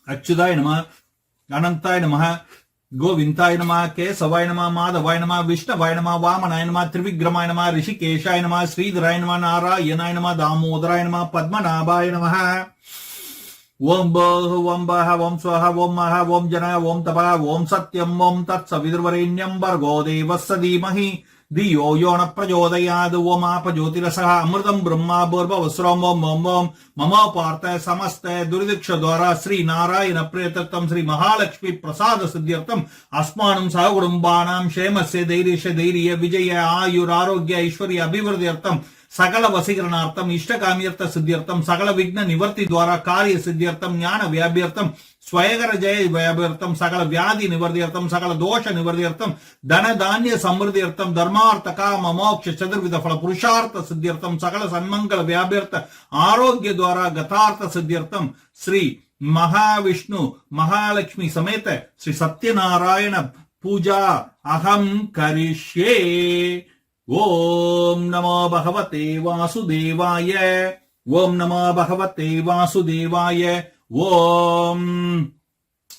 अच्युताय नमः, अनंताय नमः, गोविंदाय नमः, केशवाय नमः, माधवाय नमः, विष्णवाय नमः, वामनाय नमः, त्रिविक्रमाय नमः, ऋषिकेशाय नमः, श्रीधराय नमः, नारायणाय नमः, दामोदराय नमः, पद्मनाभाय नमः। ओम बह ओम बह ओम स्वः ओम मह ओम जन ओम तपः ओम सत्यम ओम तत्सवितुर्वरेण्यं भर्गो देवस्य धीमहि धियो यो न प्रचोदयात्। ओम आप ज्योतिरसः अमृतं ब्रह्मा भूर्भुवस्सुरम्। ओम ओम ओम मम पार्थ समस्त दुर्दिक्ष द्वारा श्री नारायण प्रेतत्वं श्री महालक्ष्मी प्रसाद सिद्ध्यर्थम अस्मानं सह कुटुंबानां क्षेमस्य धैर्यस्य धैर्य विजय आयुरारोग्य ऐश्वर्य अभिवृद्ध्यर्थम सकल वसीकरणार्थम इष्टकाम्यर्थ सिद्ध्यर्थम सकल विघ्न निवर्ति द्वारा कार्य सिद्ध्यर्थम ज्ञान व्याप्यर्थम स्वयगर जय व्याप्यर्थम सकल व्याधि निवर्त्यर्थम सकल दोष निवर्त्यर्थम धन धान्य समृद्ध्यर्थम धर्मार्थ काम मोक्ष चतुर्विध फल पुरुषार्थ सिद्ध्यर्थम सकल सन्मंगल व्याप्यर्थ आरोग्य द्वारा गतार्थ सिद्ध्यर्थम श्री महाविष्णु महालक्ष्मी समेत श्री सत्यनारायण पूजा अहम करिष्ये। ओम नमो भगवते वासुदेवाय। ओम नमो भगवते वासुदेवाय। ओम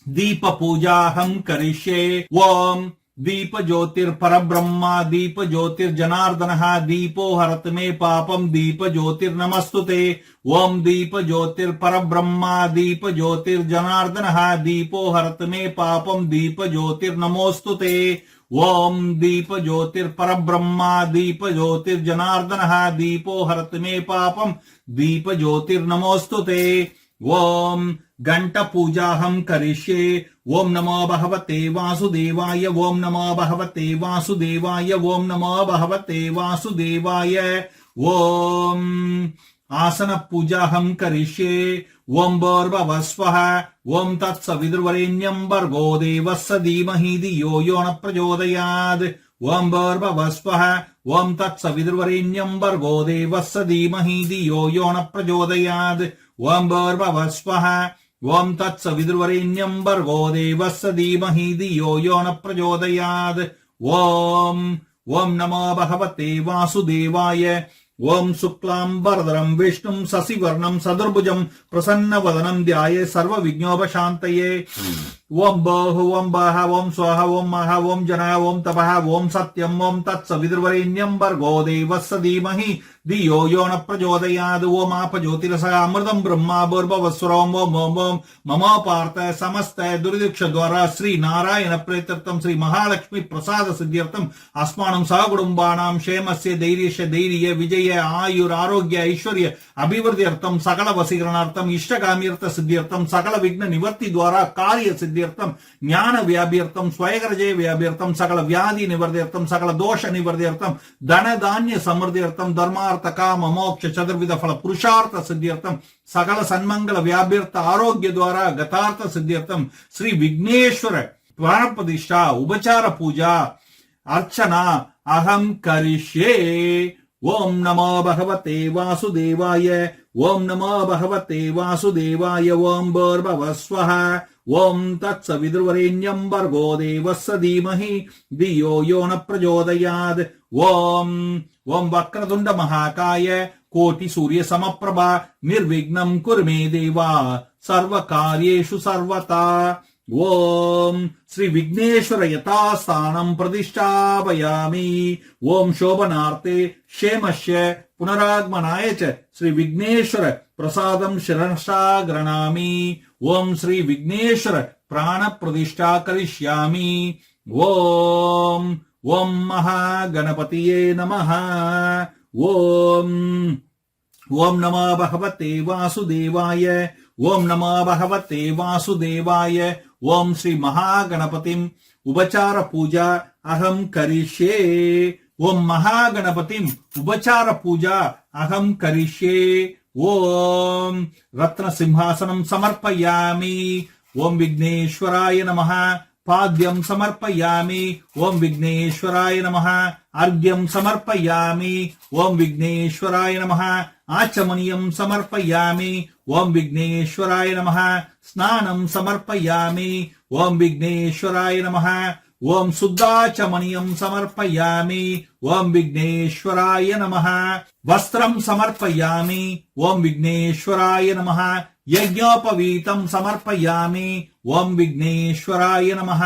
दीप पूजा हम करिष्ये। ओम दीप ज्योतिर्परब्रह्मा दीप ज्योतिर्जनार्दनः दीपो हरत मे पापम दीप ज्योतिर्नमस्तुते। ओम दीप ज्योतिर्परब्रह्मा दीप ज्योतिर्जनार्दनः दीपो हरत मे पापम दीप ज्योतिर्नमोस्तुते। ओम दीप ज्योतिर्परब्रह्मा दीप ज्योतिर्जनार्दनः दीपो हरत मे पापम दीप ज्योतिर्नमोस्तुते। ओम घंट पूजा हम करिष्ये। ओम नमो भगवते वासुदेवाय। ओम नमो भगवते वासुदेवाय। ओम नमो भगवते वासुदेवाय। ओम आसन पूजा हम करिष्ये। ओम भूर्भुवस्वः। ओम तत्सवितुर्वरेण्यं भर्गो देवस्य धीमहि धियो यो न प्रचोदयात्। ओम भूर्भुवस्वः। ओम तत्सवितुर्वरेण्यं भर्गो देवस्य धीमहि धियो यो न प्रचोदयात्। ओम भूर्भुवस्वः। ओम तत्सवितुर्वरेण्यं भर्गो देवस्य धीमहि धियो यो न प्रचोदयात्। ओम नमो भगवते वासुदेवाय। ओम शुक्लांबरधरं विष्णुं शशिवर्णं सदुर्भुजं प्रसन्नवदनं ध्याये सर्वविघ्नोपशान्तये। ओम बह ओम बह ओम स्वः ओम मह ओम जन ओम तपः ओम सत्यम ओम तत्सवितुर्वरेण्यं भर्गो देवस्य धीमहि धियो यो न प्रचोदयात्। ओम आप ज्योतिरसः अमृतं ब्रह्मा भूर्भुवस्सुरम्। ओम ओम ओम मम पार्थ समस्त दुर्दिक्ष द्वारा श्री नारायण प्रेतत्वं श्री महालक्ष्मी प्रसाद सिद्ध्यर्थम अस्मानं सह कुटुंबानां क्षेमस्य धैर्यस्य धैर्य विजय आयुरारोग्य ऐश्वर्य अभिवृद्ध्यर्थम सकल वसीकरणार्थम इष्टकाम्यर्थ सिद्ध्यर्थम सकल विघ्न निवर्ति द्वारा कार्य सिद्ध्यर्थम ज्ञान व्याप्यर्थम स्वयगर जय व्याप्यर्थम सकल व्याधि निवर्त्यर्थम सकल दोष निवर्त्यर्थम धन धान्य समृद्ध्यर्थम धर्मार्थ काम मोक्ष चतुर्विध फल पुरुषार्थ सिद्ध्यर्थम सकल सन्मंगल व्याप्यर्थ आरोग्य द्वारा गतार्थ सिद्ध्यर्थम श्री विघ्नेश्वर प्राण प्रतिष्ठा उपचार पूजा अर्चना अहम करिष्ये। ओम नमो भगवते वासुदेवाय। ओम नमो भगवते वासुदेवाय। ओम भूर्भुवस्वः। ओम तत्सवितुर्वरेण्यं भर्गो देवस्य धीमहि धियो यो न प्रचोदयात्। ओम वक्रतुंड महाकाय कोटि सूर्य समप्रभा निर्विघ्नं कुरु मे देवा सर्वकार्येषु सर्वदा। ओम श्री विघ्नेश्वर यथास्थानं प्रतिष्ठापयामि। ओम शोभनार्थे क्षेमस्य पुनरागमनाय च श्री विघ्नेश्वर प्रसादं शिरसा गृह्णामि। ओम श्री विघ्नेश्वर प्राण प्रतिष्ठा करिष्यामि। ओम महागणपतिये नमः। ओम नमो भगवते वासुदेवाय। ओम नमो भगवते वासुदेवाय। ओम श्री महागणपतिम उपचार पूजा अहम करिष्ये। ओम महागणपतिम उपचार पूजा अहम करिष्ये। ओम रत्न सिंहासनं समर्पयामि। ओम विघ्नेश्वराय नमः। पाद्यं समर्पयामि। ओम विघ्नेश्वराय नमः। अर्घ्यं समर्पयामि। ओम विघ्नेश्वराय नमः। आचमनीयं समर्पयामि। ओम विघ्नेश्वराय नमः। स्नानं समर्पयामि। ओम विघ्नेश्वराय नमः। ओम शुद्धाचमनीयं समर्पयामि। ओम विघ्नेश्वराय नमः। वस्त्रं समर्पयामि। ओम विघ्नेश्वराय नमः। यज्ञोपवीतं समर्पयामि ओम विघ्नेश्वराय नमः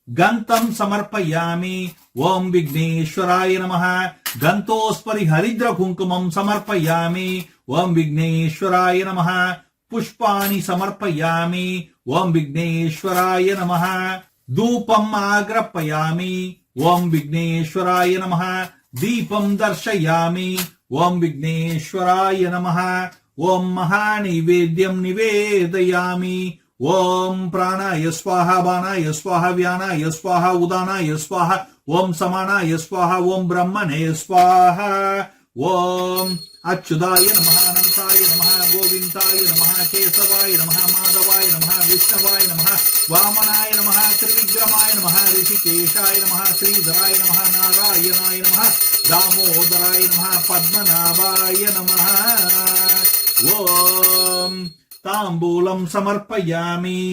गन्तं समर्पयामि ओम विघ्नेश्वराय नमः गन्तोस्परि हरिद्र कुङ्कुमं समर्पयामि ओम विघ्नेश्वराय नमः पुष्पाणि समर्पयामि ओम विघ्नेश्वराय नमः धूपम् आग्रापयामि ओम विघ्नेश्वराय नमः दीपं दर्शयामि ओम विघ्नेश्वराय नमः ओम महानैवेद्यं निवेदयामि ओम प्राणाय स्वाहा बाणाय स्वाहा व्यानाय स्वाहा उदानाय स्वाहा ओम समानाय स्वाहा ओम ब्रह्मणे स्वाहा ओम अच्युताय नमः अनंताय नमः गोविन्दाय नमः केशवाय नमः माधवाय नमः विष्णवाय नमः वामनाय नमः त्रिविक्रमाय नमः ऋषिकेशाय नमः श्रीधराय नमः नारायणाय नमः दामोदराय नमः पद्मनाभाय नमः ओम तांबूलं समर्पयामि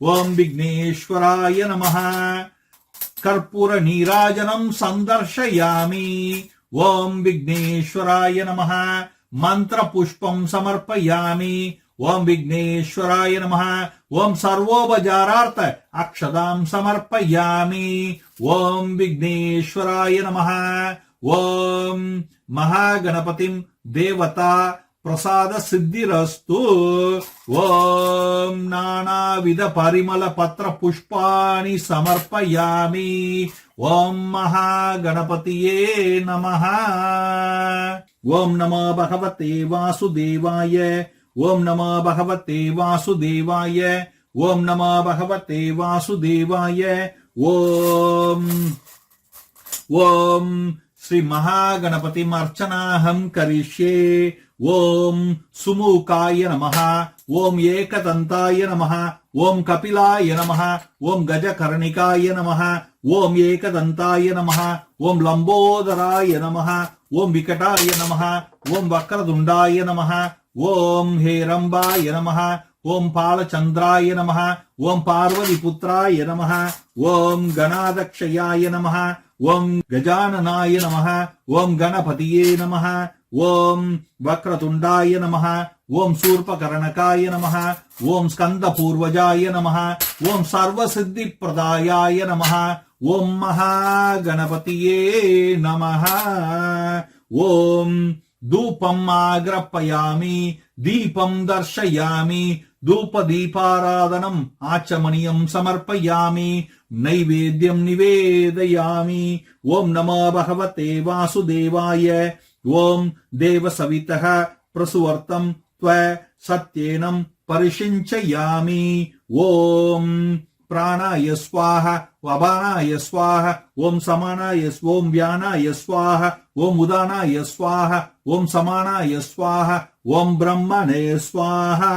ओम विघ्नेश्वराय नमः कर्पूर नीराजनं संदर्शयामि ओम विघ्नेश्वराय नमः मंत्र पुष्पं समर्पयामि ओम विघ्नेश्वराय नमः ओम सर्वोपचारार्थ अक्षतां समर्पयामि ओम विघ्नेश्वराय नमः ओम महागणपतिं देवता प्रसाद सिद्धिरस्तु ओम नानाविध परिमल पत्र पुष्पाणि समर्पयामि ओम महागणपतिये नमः ओम नमो भगवते वासुदेवाय ओम नमो भगवते वासुदेवाय ओम नमो भगवते वासुदेवाय ओम ओम श्री महागणपतिम् अर्चनाहं करिष्ये ओम सुमुखाय नमः ओम एकदन्ताय नमः ओम कपिलाय नमः ओम गजकर्णिकाय नमः ओम एकदन्ताय नमः ओम लंबोदराय नमः ओम विकटाय नमः ओम वक्रतुंडाय नमः ओम हेरंबाय नमः ओम पालचंद्राय नमः ओम पार्वतीपुत्राय नमः ओम गणाध्यक्षयाय नमः ओम गजाननाय नमः ओम गणपतिये नमः ओम वक्रतुंडाय नमः ओम शूर्पकर्णकाय नमः ओम स्कंदपूर्वजाय नमः ओम सर्वसिद्धिप्रदायाय नमः ओम महागणपतिये नमः ओम धूपम् आग्रापयामि दीपं दर्शयामि धूपदीपाराधनम् आचमनीयं समर्पयामि नैवेद्यं निवेदयामि ओम नमो भगवते वासुदेवाय ओम देवसवितः प्रसुवर्तं त्व सत्येनं परिषिञ्चयामि ओम प्राणाय स्वाहा वबानाय स्वाहा ओम समानाय ओम व्यानाय स्वाहा ओम उदानाय स्वाहा ओम समानाय स्वाहा ओम ब्रह्मणे स्वाहा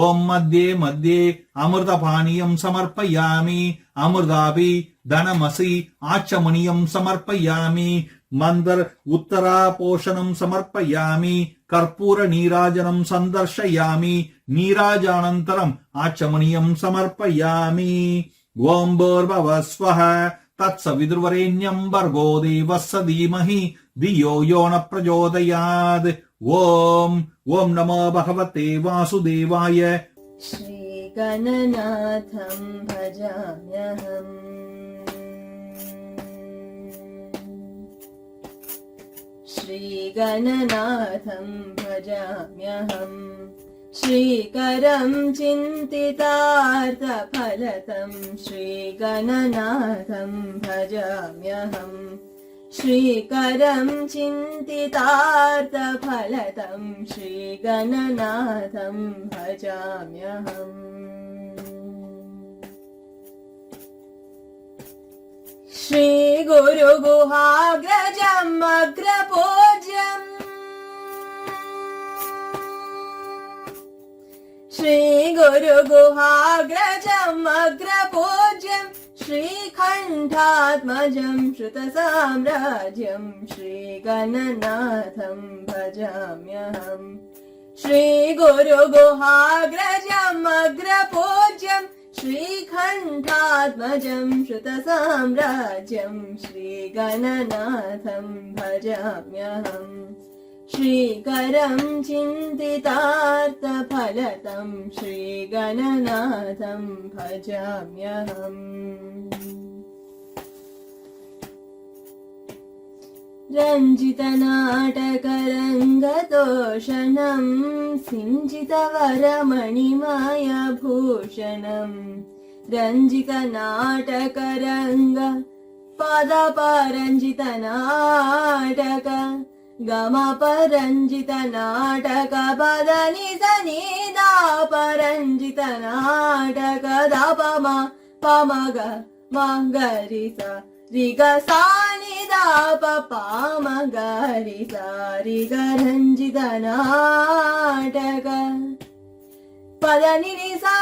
ओम मध्ये मध्ये अमृतपानीयं समर्पयामि अमृताभि धनमसि आचमनीयं समर्पयामि मंदर उत्तरापोषणं समर्पयामि कर्पूर नीराजनं संदर्शयामि नीराजानन्तरम् आचमनीयं समर्पयामि ओम भूर्भुवः स्वः तत्सवितुर्वरेण्यं भर्गो देवस्य धीमहि धियो यो न प्रचोदयात् ओम ओम नमो भगवते वासुदेवाय श्री गणनाथं भजाम्यहम् श्री गणनाथं भजाम्यहम् श्रीकरं चिन्तितार्थफलतं श्रीगणनाथं भजाम्यहम् श्रीकरं चिन्तितार्थफलतं श्रीगणनाथं भजाम्यहम् श्रीगुरुगुहाग्रजम् अग्रपूज्यम् श्रीगुरुगुहाग्रजम् अग्रपूज्यम् श्रीकण्ठात्मजं श्रुतसाम्राज्यं श्रीगणनाथं भजाम्यहम् श्रीगुरुगुहाग्रजम् अग्रपूज्यम् श्रीकण्ठात्मजं श्रुतसाम्राज्यं श्रीगणनाथं भजाम्यहम् श्रीकरं चिन्तितार्थफलदं श्रीगणनाथं भजाम्यहम् रञ्जितनाटकरङ्गतोषणं सिञ्जितवरमणिमायभूषणम् रञ्जितनाटकरङ्ग पदपरञ्जितनाटक गमपरञ्जितनाटक पदनिधनिदापरञ्जितनाटक दपमा पमग मगरिस रिगसानिदाप पामगरिस रिगरञ्जितनाटक पदनिसा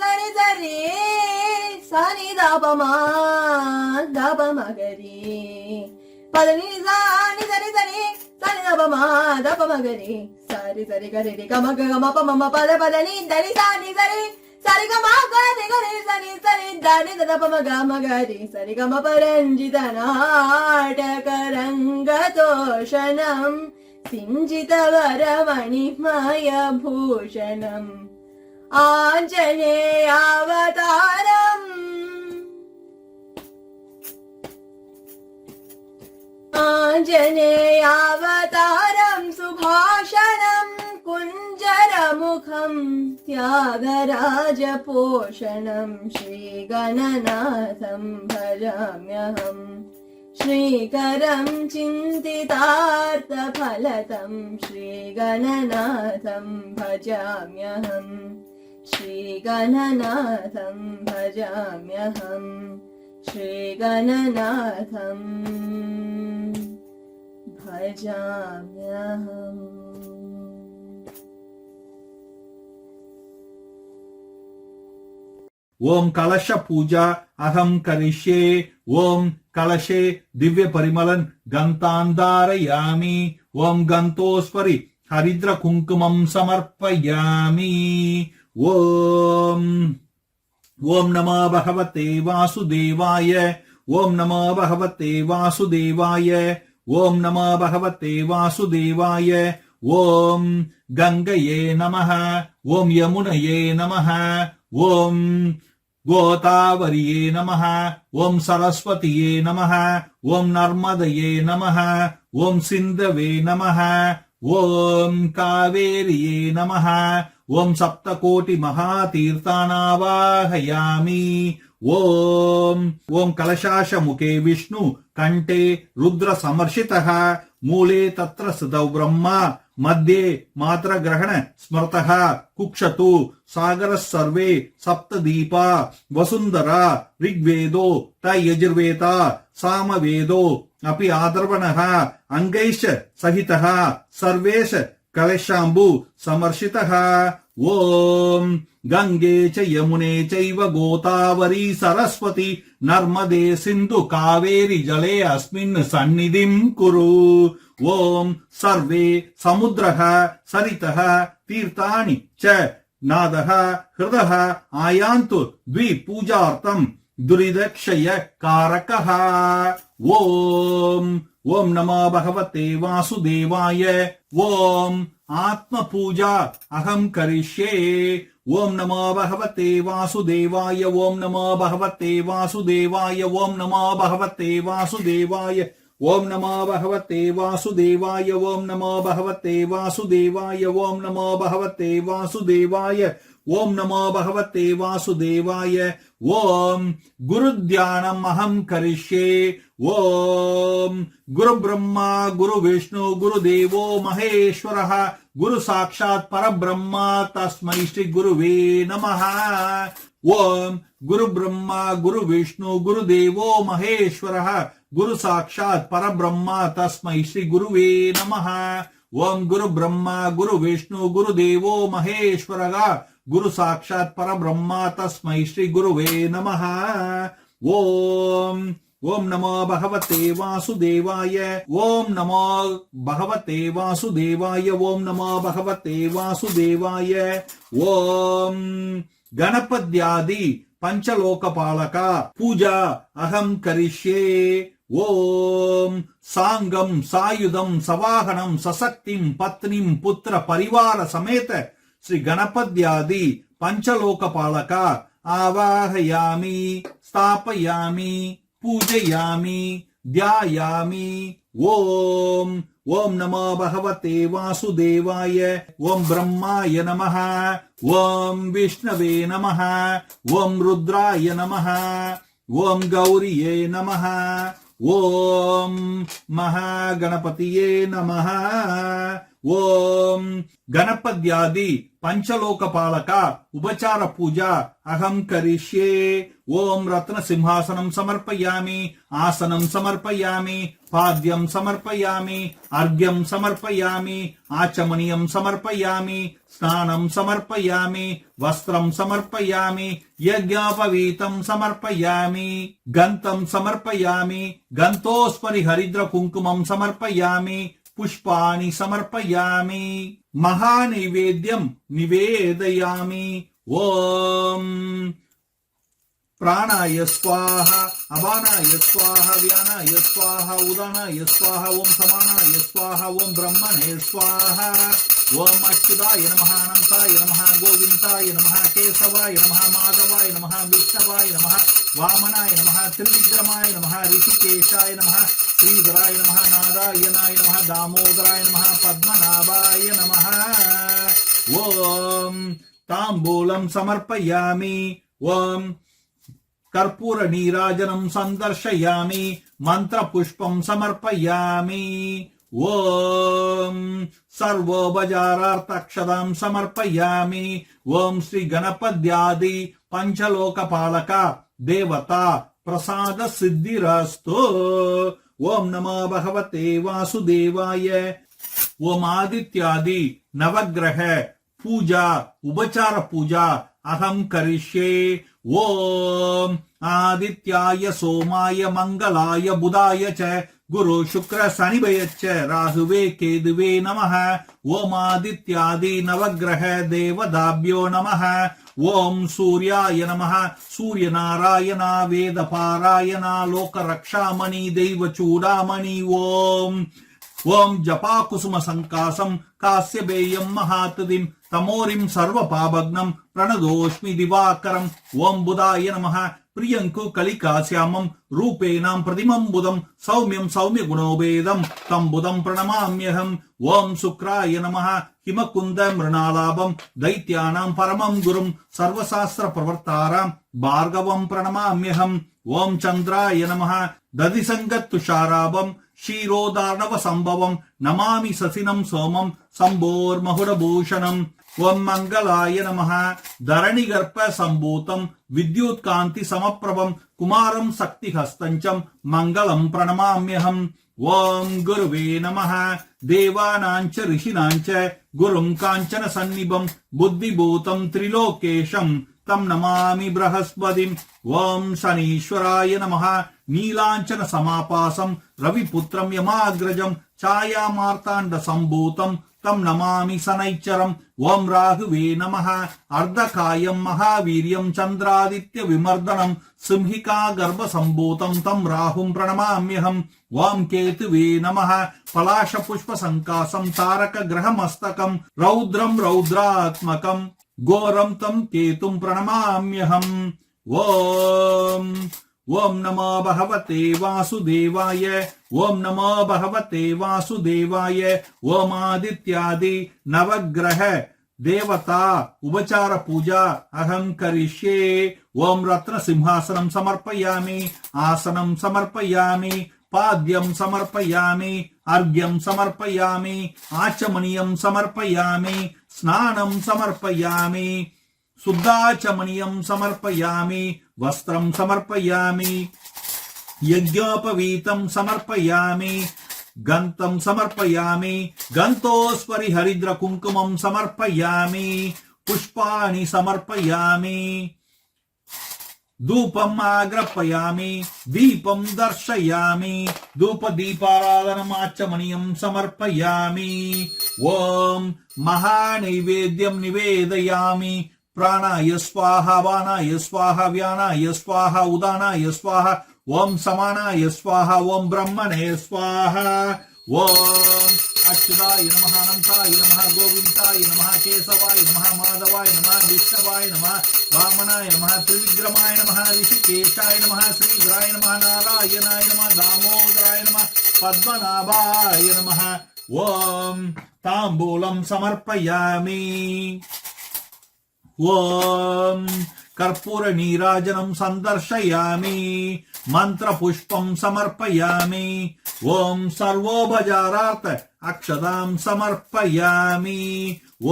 सरि सरि सनि दापमा दापमगरि पदनि सानि सरि सरि सनि दापमा दापमगरि सरि सरि गरि गमग गम पम पद पदनि दनि सानि सरि सरि गम गरि गरि सनि सरि दनि दपम गम गरि सरि गम परञ्जितनाटक रङ्गतोषणम् सिञ्जितवरमणिमयभूषणम् आञ्जनेयावतारम् आञ्जनेयावतारम् सुभाषणम् कुञ्जरमुखम् त्यागराजपोषणम् श्रीगणनाथम् भजाम्यहम् श्रीकरं चिन्तितार्थफलदं श्रीगणनाथं भजाम्यहम् श्रीगणनाथं भजाम्यहम् श्रीगणनाथं भजाम्यहम्। ओम कलश पूजा अहम करिष्ये। ओम कलशे दिव्य परिमलन गन्तान्धारयामि। ओम गन्तोस्परि हरिद्र कुङ्कुमं समर्पयामि। ओम नमो भगवते वासुदेवाय। ओम नमो भगवते वासुदेवाय। ओम नमो भगवते वासुदेवाय। ओम गंगये नमः। ओम यमुनये नमः। ओम गोदावरिये नमः। ओम सरस्वतीये नमः। ओम नर्मदये नमः। ओम सिन्धवे नमः। ओम कावेरिये नमः। ओम सप्तकोटि महातीर्थानावाहयामि। ओम कलशाश मुखे विष्णु कंठे रुद्र समर्शितः मूले तत्र स्थितौ ब्रह्मा मध्ये मात्रग्रहण स्मृतः कुक्षतु सागर सर्वे सप्तदीपा वसुंधरा ऋग्वेदो तयजुर्वेदा सामवेदो अपि आदर्वणः अंगैश्च सहितः सर्वेश कलशाम्बु समर्शितः। ओम गंगे च यमुने चैव गोदावरी सरस्वती नर्मदे सिंधु कावेरी जले अस्मिन् सन्निधिं कुरु। ओम सर्वे समुद्रः सरितः तीर्थानि च नादः हृदः आयान्तु द्विपूजार्थं दुरिदक्षय कारकः। ओम नमो भगवते वासुदेवाय। ओम आत्म पूजा अहम करिष्ये। ओम नमो भगवते वासुदेवाय। ओम नमो भगवते वासुदेवाय। ओम नमो भगवते वासुदेवाय। ओम नमो भगवते वासुदेवाय। ओम नमो भगवते वासुदेवाय। ओम नमो भगवते वासुदेवाय। ओम नमो भगवते वासुदेवाय। ओम गुरु ध्यानम अहम करिष्ये। ओम गुरु ब्रह्मा गुरु विष्णु गुरु देवो महेश्वरः गुरु साक्षात् परब्रह्मा तस्मै श्री गुरुवे नमः। ओम गुरु ब्रह्मा गुरु विष्णु गुरु देवो महेश्वरः गुरु साक्षात् परब्रह्मा तस्मै श्री गुरुवे नमः। ओम गुरु ब्रह्मा गुरु विष्णु गुरु देवो महेश्वरः गुरु साक्षात् परब्रह्मा तस्मै श्री गुरुवे नमः। ओम नमो भगवते वासुदेवाय। ओम नमो भगवते वासुदेवाय। ओम नमो भगवते वासुदेवाय। ओम गणपत्यादि पंचलोकपालक पूजा अहम करिष्ये। ఓం సాంగం సాయుధం సవాహనం సశక్తిం పత్నిం పుత్ర పరివార సమేత శ్రీ గణపత్యాది పంచలోకపాలక ఆవాహయామి స్థాపయామి పూజయామి ధ్యాయామి. ఓం ఓం నమో భగవతే వాసుదేవాయ. ఓం బ్రహ్మాయ నమః. ఓం విష్ణవే నమః. ఓం రుద్రాయ నమః. ఓం గౌరియే నమః. ఓం మహాగణపతియే నమః. ఓం గణపత్యాది పంచలోకపాలక ఉపచార పూజ అహం కరిష్యే. ఓం రత్న సింహాసనం సమర్పయామి, ఆసనం సమర్పయామి, పాద్యం సమర్పయామి, అర్ఘ్యం సమర్పయామి, ఆచమనీయం సమర్పయామి, స్నానం సమర్పయామి, వస్త్రం సమర్పయామి, యజ్ఞోపవీతం సమర్పయామి, గంతం సమర్పయామి, గంతోస్మరి హరిద్ర కుంకుమం సమర్పయామి, పుష్పాణి సమర్పయామి, మహానైవేద్యం నివేదయామి. ఓం ప్రాణాయ స్వాహ, అపానాయ స్వాహ, వ్యానాయ స్వాహ, ఉదానాయ స్వాహ, ఓం సమానాయ స్వాహ, ఓం బ్రహ్మణే స్వాహ. ఓం అచ్యుతాయ నమః, అనంతాయ నమః, గోవిందాయ నమః, కేశవాయ నమః, మాధవాయ నమః, విష్ణవాయ నమః, వామనాయ నమః, త్రివిక్రమాయ నమః, ఋషికేశాయ నమః, శ్రీధరాయ నమః, నారాయణాయ నమః, దామోదరాయ నమః, పద్మనాభాయ నమః. ఓం తాంబూలం సమర్పయామి. ఓం కర్పూర నీరాజనం సందర్శయామి, మంత్ర పుష్పం సమర్పయామి. ఓం సర్వోపచారార్థక్షదాం సమర్పయామి. ఓం శ్రీ గణపత్యాది పంచలోకపాలక దేవత ప్రసాద సిద్ధిరస్తు. ఓం నమో భగవతే వాసుదేవాయ. ఓం ఆదిత్యాది నవగ్రహ పూజ ఉపచార పూజ అహం కరిష్యే. ఓం ఆదిత్యాయ సోమాయ మంగళాయ బుధాయ చ గురు శుక్ర శనిభయచ్చ రాహువే కేతువే నమః. ఓం ఆదిత్యాది నవగ్రహ దేవతాభ్యో నమః. ఓం సూర్యాయ నమః. సూర్యనారాయణ వేదపారాయణ లోకరక్షామణి దైవచూడామణి. ఓం జపాకుసుమ సంకాసం కాశ్యపేయం మహాతదిం తమోరిం సర్వపాభగ్నం ప్రణదోష్మి దివాకరం. ఓం బుధాయ నమః. ప్రియంకు కలికాశ్యామం రూపేణాం ప్రతిమం బుధం సౌమ్యం సౌమ్య గుణోభేదం తం బుధం ప్రణమామ్యహం. ఓం శుక్రాయ నమః. హిమకుంద మృణాలాభం దైత్యానాం పరమం గురుం సర్వశాస్త్ర ప్రవర్తారాం భార్గవం ప్రణమామ్యహం. ఓం చంద్రాయ నమః. దదిసంగత్తుషారాభం క్షీరోదార్ణవ సంభవం నమామి ససినం సోమం సంభోర్మహుడభూషణం. ఓం మంగళాయ నమః. ధరణిగర్భ సంభూతం విద్యుత్కాంతి సమప్రభం కుమారం శక్తిహస్తంచం మంగళం ప్రణమామ్యహం. ఓం గురువే నమః. దేవానాంచ ఋషీనాంచ గురుం కాంచన సన్నిభం బుద్ధిభూతం త్రిలోకేశం తం నమామి బృహస్పతిం. ఓం శనీశ్వరాయ నమః. నీలాంచన సమాపాసం రవిపుత్రం యమాగ్రజం ఛాయామార్తాండ సంభూతం తం నమామి శనైశ్చరం. ఓం రాహువే నమః. అర్ధకాయం మహావీర్యం చంద్రాదిత్య విమర్దనం సింహికా గర్భ సంభూతం తం రాహుం ప్రణమామ్యహం. ఓం కేతువే నమః. పలాశ పుష్ప సంకాసం తారక గ్రహమస్తకం రౌద్రం రౌద్రాత్మకం ఘోరం తం కేతుం ప్రణమామ్యహం. ఓం నమో భగవతే వాసుదేవాయ. ఓం నమో భగవతే వాసుదేవాయ. ఓం ఆదిత్యాది నవగ్రహ దేవత ఉపచార పూజ అహం కరిష్యే. ఓం రత్న సింహాసనం సమర్పయామి, ఆసనం సమర్పయామి, పాద్యం సమర్పయామి, అర్ఘ్యం సమర్పయామి, ఆచమనీయం సమర్పయామి, స్నానం సమర్పయామి, శుద్ధాచమనీయం సమర్పయామి, వస్త్రం సమర్పయామి, యజ్ఞోపవీతం సమర్పయామి, గంతం సమర్పయామి, గంతోస్మరి హరిద్ర కుంకుమం సమర్పయామి, పుష్పాణి సమర్పయామి, ధూపం ఆగ్రపయామి, దీపం దర్శయామి, ధూప దీపారాధనమాచమనీయం సమర్పయామి. ఓం మహానైవేద్యం నివేదయామి. ప్రాణాయ స్వాహ, వానాయ స్వాహ, వ్యానాయ స్వాహ, ఉదానాయ స్వాహ, ஓம் சமானாய ஸ்வாஹா ஓம் பிரம்மணே ஸ்வாஹா ஓம் அச்சுதாய நமஹ அனந்தாய நமஹ கோவிந்தாய நமஹ கேசவாய நமஹ மாதவாய நமஹ விஷ்ணவாய நமஹ வாமனாய நமஹ திரிவிக்ரமாய நமஹ ரிஷிகேஷாய நமஹ ஸ்ரீதராய நமஹ நாராயணாய நமஹ தாமோதராய நமஹ பத்மநாபாய நமஹ ஓம் தாம்பூலம் சமர்ப்பயாமி ஓம் கற்பூர நீராஜனம் சந்தர்ஷயாமி மந்திர புஷ்பம் சமர்ப்பயாமி ஓம் சர்வோபஜாரார்த்த அக்ஷதாம் சமர்ப்பயாமி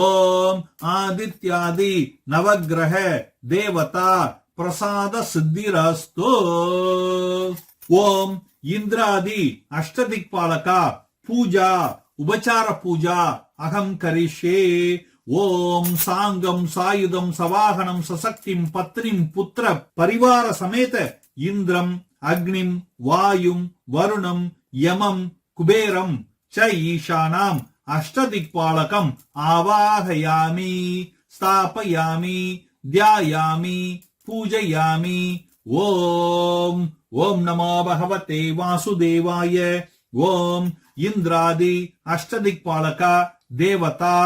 ஓம் ஆதித்யாதி நவக்கிரக தேவதா பிரசாத சித்திரஸ்து ஓம் இந்திராதி அஷ்டதிக்பாலகா பூஜா உபசார பூஜா அகம் கரிஷ்யே ஓம் சாங்கம் சாயுதம் சவாகனம் சசக்திம் பத்னிம் புத்திர பரிவார சமேத இந்திரம் அக்னிம் வாயும் வருணம் யமம் குபேரம் ச ஈசானாம் அஷ்டதிக்பாலகம் ஆவாகயாமி ஸ்தாபயாமி தியாயாமி பூஜயாமி ஓம் ஓம் நமோ பகவதே வாசுதேவாய ஓம் இந்திராதி அஷ்டதிக்பாலகா தேவதா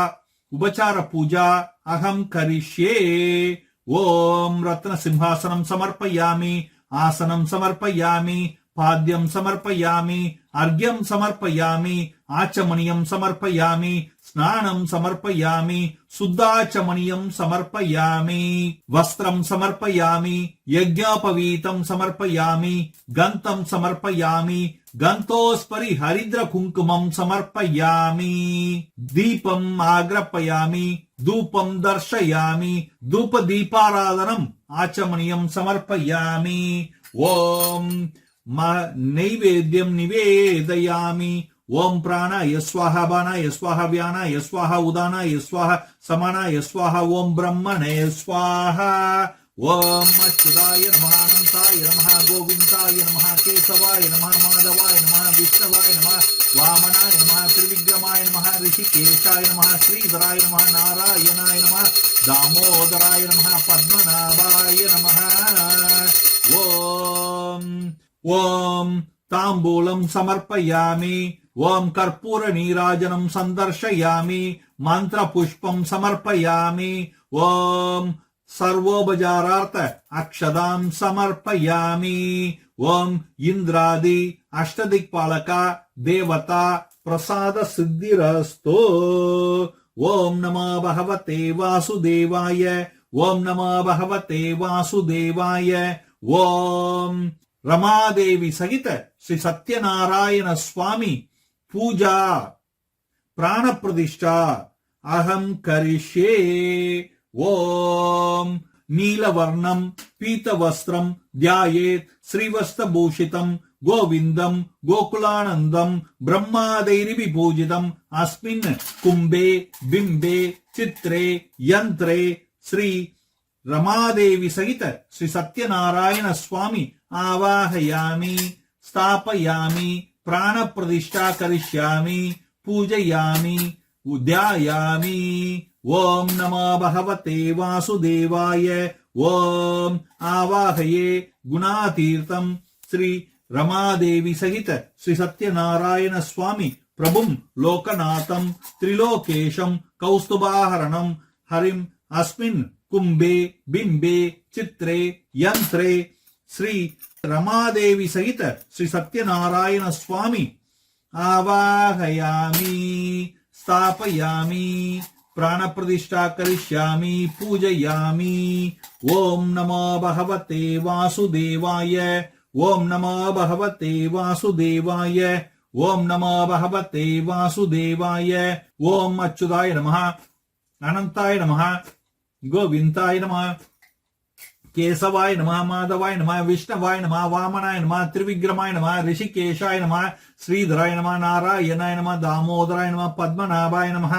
உபசார பூஜா அகம் கரிஷ்யே ஓம் ரத்ன சிம்ஹாசனம் சமர்ப்பயாமி ஆசனம் சமர்ப்பயாமி பாத்யம் சமர்ப்பயாமி அர்க்யம் சமர்ப்பயாமி ஆச்சமணியம் சமர்ப்பயாமி ஸ்நானம் சமர்ப்பயாமி சுத்தாச்சமணியம் சமர்ப்பயாமி வஸ்திரம் சமர்ப்பயாமி யஜ்ஞோபவீதம் சமர்ப்பயாமி கந்தம் சமர்ப்பயாமி கந்தோஸ்பரி ஹரித்ர குங்குமம் சமர்ப்பயாமி தீபம் ஆக்ரப்பயாமி தூபம் தர்ஷயாமி தூப தீபாராதனம் ஆச்சமணியம் சமர்ப்பயாமி ஓம் நைவேத்யம் நிவேதயாமி ஓம் பிராணாய ஸ்வாஹா பானாய ஸ்வாஹா வியானாய ஸ்வாஹா உதானாய ஸ்வாஹா சமானாய ஸ்வாஹா ஓம் பிரம்மணே ஸ்வாஹா ஓம் அச்சுதாய நமஹ அனந்தாய நமஹ கோவிந்தாய நமஹ கேசவாய நமஹ மாதவாய நமஹ விஷ்ணவாய நமஹ வாமனாய நமஹ திரிவிக்ரமாய நமஹ ரிஷிகேஷாய நமஹ ஸ்ரீதராய நமஹ நாராயணாய நமஹ தாமோதராய நமஹ பத்மநாபாய நமஹ ஓம் ஓம் தாம்பூலம் சமர்ப்பயாமி ஓம் கற்பூர நீராஜனம் சந்தர்ஷயாமி மந்திர புஷ்பம் சமர்ப்பயாமி ஓம் சர்வோபஜாரார்த்த அக்ஷதாம் சமர்ப்பயாமி ஓம் இந்திராதி அஷ்டதிக்பாலகா தேவதா பிரசாத சித்திரஸ்து ஓம் நமோ பகவதே வாசுதேவாய ஓம் நமோ பகவதே வாசுதேவாய ஓம் ரமாதேவி சகித ஸ்ரீ சத்யநாராயண சுவாமி பூஜா பிராண பிரதிஷ்டா அகம் கரிஷ்யே ஓம் நீலவர்ணம் பீதவஸ்திரம் தியாயேத் ஸ்ரீவஸ்தபூஷிதம் கோவிந்தம் கோகுலானந்தம் பிரம்மாதைரிபி பூஜிதம் அஸ்மின் கும்பே பிம்பே சித்ரே யந்திரே ஸ்ரீ ரமாதேவி சகித ஸ்ரீ சத்யநாராயண சுவாமி ஆவாஹயாமி ஸ்தாபயாமி பிராண பிரதிஷ்டா கரிஷ்யாமி பூஜயாமி உத்யாயாமி ஓம் நமோ பகவதே வாசுதேவாய ஓம் ஆவாஹயே குணாதீர்த்தம் ஸ்ரீ ரமாதேவி சகித ஸ்ரீ சத்யநாராயண சுவாமி பிரபும் லோகநாதம் திரிலோகேஷம் கௌஸ்துபாஹரணம் ஹரிம் அஸ்மின் கும்பே பிம்பே சித்ரே யந்திரே ஸ்ரீ ரமாதேவி சகித ஸ்ரீ சத்யநாராயண சுவாமி ஆவாஹயாமி ஸ்தாபயாமி பிராண பிரதிஷ்டா கரிஷ்யாமி பூஜயாமி ஓம் நமோ பகவதே வாசுதேவாய ஓம் நமோ பகவதே வாசுதேவாய ஓம் நமோ பகவதே வாசுதேவாய ஓம் அச்சுதாய நமஹ அனந்தாய நமஹ கோவிந்தாய நமஹ கேசவாய நமஹ மாதவாய நமஹ விஷ்ணவாய நமஹ வாமனாய நமஹ திரிவிக்ரமாய நமஹ ரிஷிகேஷாய நமஹ ஸ்ரீதராய நமஹ நாராயணாய நமஹ தாமோதராய நமஹ பத்மநாபாய நமஹ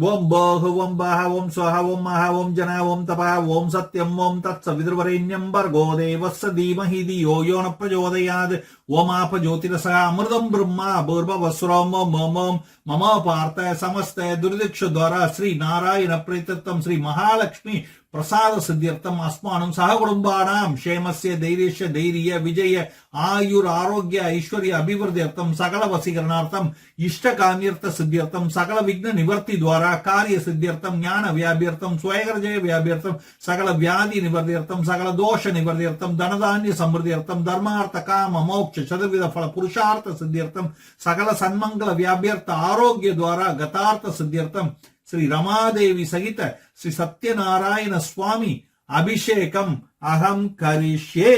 ஓம் போஹ ஓம் பாஹ ஓம் ஸ்வஹ ஓம் மஹ ஓம் ஜன ஓம் தப ஓம் சத்யம் ஓம் தத்சவிதுர்வரேண்யம் பர்கோ தேவஸ்ஸ தீமஹி தியோ யோ ந பிரச்சோதயாத் ஓம் ஆப ஜோதிரஸ அமிர்தம் பிரம்மா பூர்வவஸ்ரோம் ஓம் ஓம் ஓம் மம பார்த்த சமஸ்த துர்திக்ஷ துவாரா ஸ்ரீ நாராயண பிரேத்தம் ஸ்ரீ மகாலட்சுமி प्रसाद सिद्ध्यर्थम अस्मानं सहकुटुम्बानां क्षेमस्य धैर्यस्य धैर्य विजय आयुर आरोग्य ऐश्वर्य अभिवृद्ध्यर्थम सकल वशीकरणार्थम इष्टकाम्यर्थ सिद्ध्यर्थम सकल विघ्न निवर्ति द्वारा कार्य सिद्ध्यर्थम ज्ञान व्याप्यर्थम स्वयंजय व्याप्यर्थम सकल व्याधि निवर्त्यर्थम सकल दोष निवर्त्यर्थम धनधान्य समृद्ध्यर्थम धर्मार्थ काम मोक्ष चतुर्विध फल पुरुषार्थ सिद्ध्यर्थम सकल सन्मंगल व्याप्यर्थ आरोग्य द्वारा गतार्थ सिद्ध्यर्थम श्री रमादेवी सहित श्री सत्यनारायण स्वामी अभिषेकम अहम करिष्ये।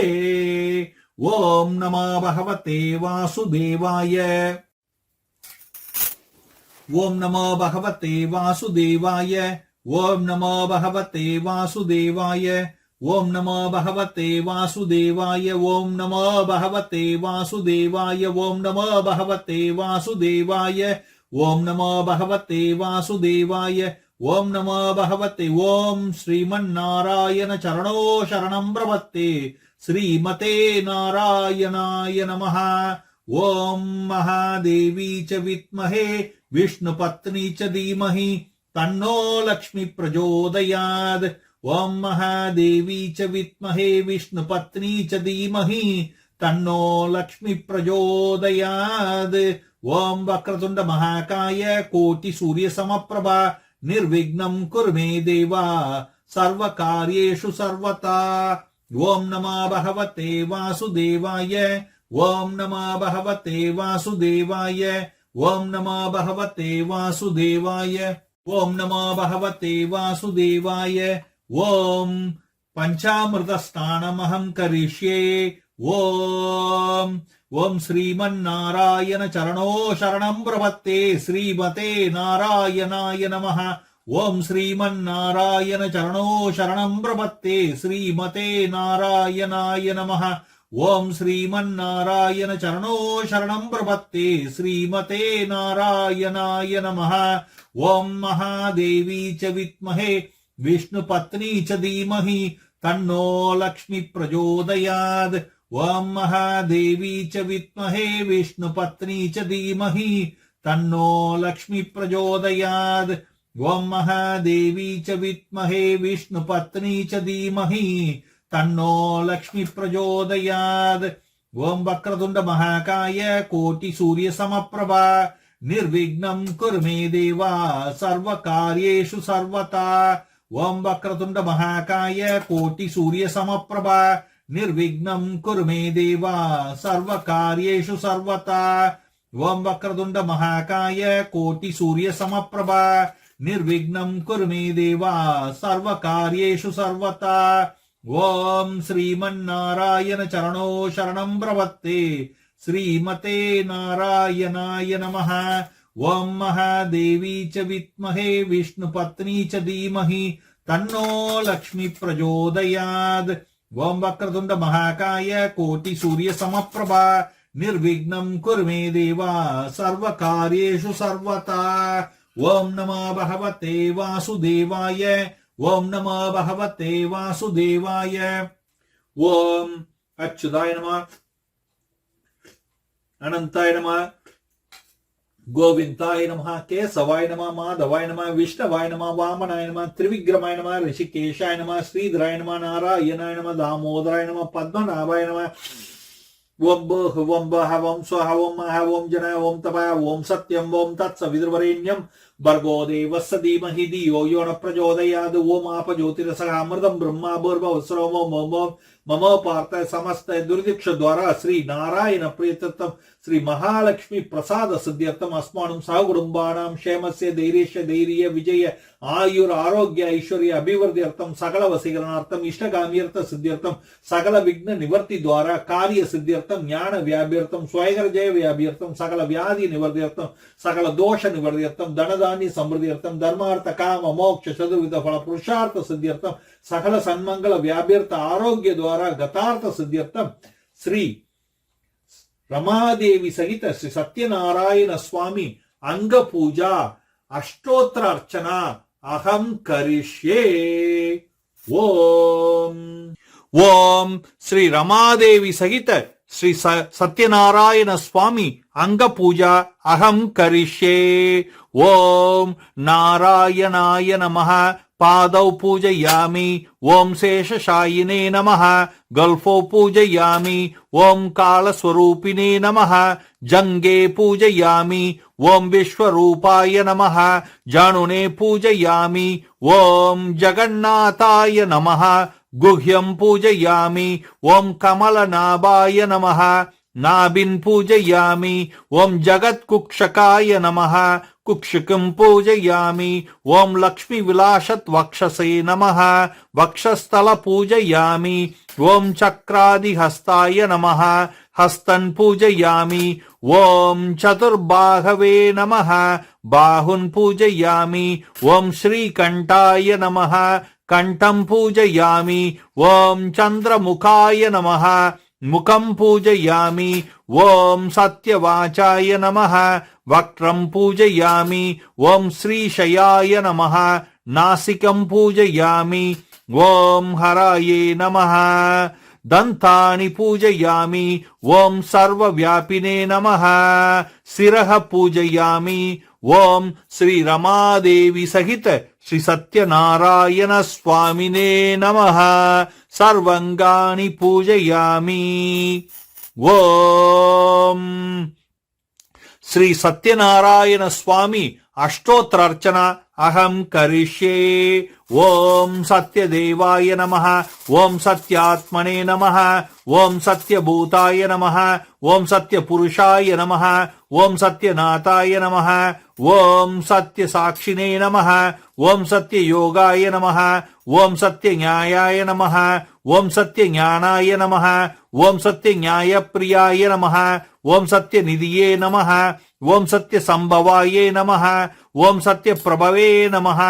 ओम नमो भगवते वासुदेवाय। ओम नमो भगवते वासुदेवाय। ओम नमो भगवते वासुदेवाय। ओम नमो भगवते वासुदेवाय। ओम नमो भगवते वासुदेवाय। ओम नमो भगवते वासुदेवाय। ओम नमो भगवते वासुदेवाय। ओम नमो भगवते। ओम श्रीमन्नारायण चरणो शरणं प्रपत्ते। श्रीमते नारायणाय नमः। ओम महादेवी च विद्महे विष्णुपत्नी च धीमहि तन्नो लक्ष्मी प्रचोदयात्। ओम महादेवी च विद्महे विष्णुपत्नी च धीमहि तन्नो लक्ष्मी प्रचोदयात्। ओम वक्रतुंड महाकाय कोटि सूर्य समप्रभा निर्विघ्नं कुरु मे देवा सर्वकार्येषु सर्वदा। ओम नमो भगवते वासुदेवाय। ओम नमो भगवते वासुदेवाय। ओम नमो भगवते वासुदेवाय। ओम नमो भगवते वासुदेवाय। ओम पंचामृत स्नानमहं करिष्ये। ओम श्रीमन्नारायण चरणो शरणं प्रपत्ते। श्रीमते नारायणाय नमः। ओम श्रीमन्नारायण चरणो शरणं प्रपत्ते। श्रीमते नारायणाय नमः। ओम श्रीमन्नारायण चरणो शरणं प्रपत्ते। श्रीमते नारायणाय नमः। ओम महादेवी च विद्महे विष्णुपत्नी च धीमहि तन्नो लक्ष्मी प्रचोदयात्। ओम महादेवी च विद्महे विष्णुपत्नी च धीमहि तन्नो लक्ष्मी प्रचोदयात्। ओम महादेवी च विद्महे विष्णुपत्नी च धीमहि तन्नो लक्ष्मी प्रचोदयात्। ओम वक्रतुंड महाकाय कोटि सूर्य समप्रभा निर्विघ्नं कुरु मे देवा सर्वकार्येषु सर्वदा। ओम वक्रतुंड महाकाय कोटि सूर्य समप्रभा निर्विघ्नं कुरु मे देवा सर्वकार्येषु सर्वदा। ओम वक्रतुंड महाकाय कोटि सूर्य समप्रभा निर्विघ्नं कुरु मे देवा सर्वकार्येषु सर्वदा। ओम श्रीमन्नारायण चरणो शरणं प्रपत्ते। श्रीमते नारायणाय नमः। ओम महादेवी च विद्महे विष्णुपत्नी च धीमहि तन्नो लक्ष्मी प्रचोदयात्। ओम वक्रतुंड महाकाय कोटि सूर्य समप्रभा निर्विघ्नं कुरु मे देवा सर्वकार्येषु सर्वदा। ओम नमो भगवते वासुदेवाय। ओम नमो भगवते वासुदेवाय। ओम अच्युताय नमः। अनंताय नमः। गोविंदाय नमः। केशवाय नमः। माधवाय नमः। विष्णवाय नमः। वामनाय नमः। त्रिविक्रमाय नमः। ऋषिकेशाय नमः। श्रीधराय नमः। नारायणाय नमः। दामोदराय नमः। पद्मनाभाय नमः। ओम भः ओम वः ओम स्वः ओम मः ओम जनाय ओम तपाय ओम सत्यम ओम तत्सवितुर्वरेण्यं भर्गो देवस्य धीमहि धियो यो न प्रचोदयात्। ओम आप ज्योतिरसः अमृतं ब्रह्मा भूर्भुवः ओम मम पार्थ समस्त दुर्दिक्ष द्वारा श्री नारायण प्रीत्यर्थम श्री महालक्ष्मी प्रसाद सिद्ध्यर्थम अस्मानं सहकुटुम्बानां क्षेमस्य धैर्यस्य धैर्य विजय आयुर आरोग्य ऐश्वर्य अभिवृद्ध्यर्थम सकल वशीकरणार्थम इष्टकाम्यर्थ सिद्ध्यर्थम सकल विघ्न निवर्ति द्वारा कार्य सिद्ध्यर्थम ज्ञान व्याप्यर्थम स्वयंजय व्याप्यर्थम सकल व्याधि निवर्त्यर्थम सकल दोष निवर्त्यर्थम धनधान्य समृद्ध्यर्थम धर्मार्थ काम मोक्ष चतुर्विध फल पुरुषार्थ सिद्ध्यर्थम सकल सन्मंगल व्याप्यर्थ आरोग्य द्वारा गतार्थ सिद्ध्यर्थम श्री रमादेवी सहित श्री सत्यनारायण स्वामी अंग पूजा अष्टोत्तर अर्चना अहम करिष्ये। ओम श्री रमादेवी सहित श्री सत्यनारायण स्वामी अंग पूजा अहम करिष्ये। ओम नारायणाय नमः। पादौ पूजयामि ओम शेषशायिने नमः गल्फो पूजयामि ओम कालस्वरूपिणे नमः जंगे पूजयामि ओम विश्वरूपाय नमः जानुने पूजयामि ओम जगन्नाथाय नमः गुह्यं पूजयामि ओम कमलनाभाय नमः नाभिं पूजयामि ओम जगत्कुक्षकाय नमः कुक्षिकं पूजयामि ओम लक्ष्मी विलासत् वक्षसे नमः वक्षस्थल पूजयामि ओम चक्रादिहस्ताय नमः हस्तन पूजयामि ओम चतुर्बाहवे नमः बाहुन पूजयामि ओम श्रीकंठाय नमः कंठं पूजयामि ओम चंद्रमुखाय नमः मुखं पूजयामि ओम सत्यवाचाय नमः वक्त्रं पूजयामि ओम श्रीशयाय नमः नासिकं पूजयामि ओम हराये नमः दंतानि पूजयामि ओम सर्वव्यापिने नमः शिरः पूजयामि ओम श्री रमादेवी सहित श्री सत्यनारायण स्वामिने नमः सर्वांगानि पूजयामि ओम श्री सत्यनारायण स्वामी अष्टोत्तरार्चना अहम करिष्ये ओम सत्यदेवाय नमः ओम सत्यात्मने नमः ओम सत्यभूताय नमः ओम सत्यपुरुषाय नमः ओम सत्यनाथाय नमः ओम सत्यसाक्षिणे नमः ओम सत्ययोगाय नमः ओम सत्यन्यायाय नमः ओम सत्यज्ञानाय नमः ओम सत्यन्यायप्रियाय नमः ओम सत्यनिधिये नमः ओम सत्यसंभवाय नमः ओम सत्यप्रभवे नमः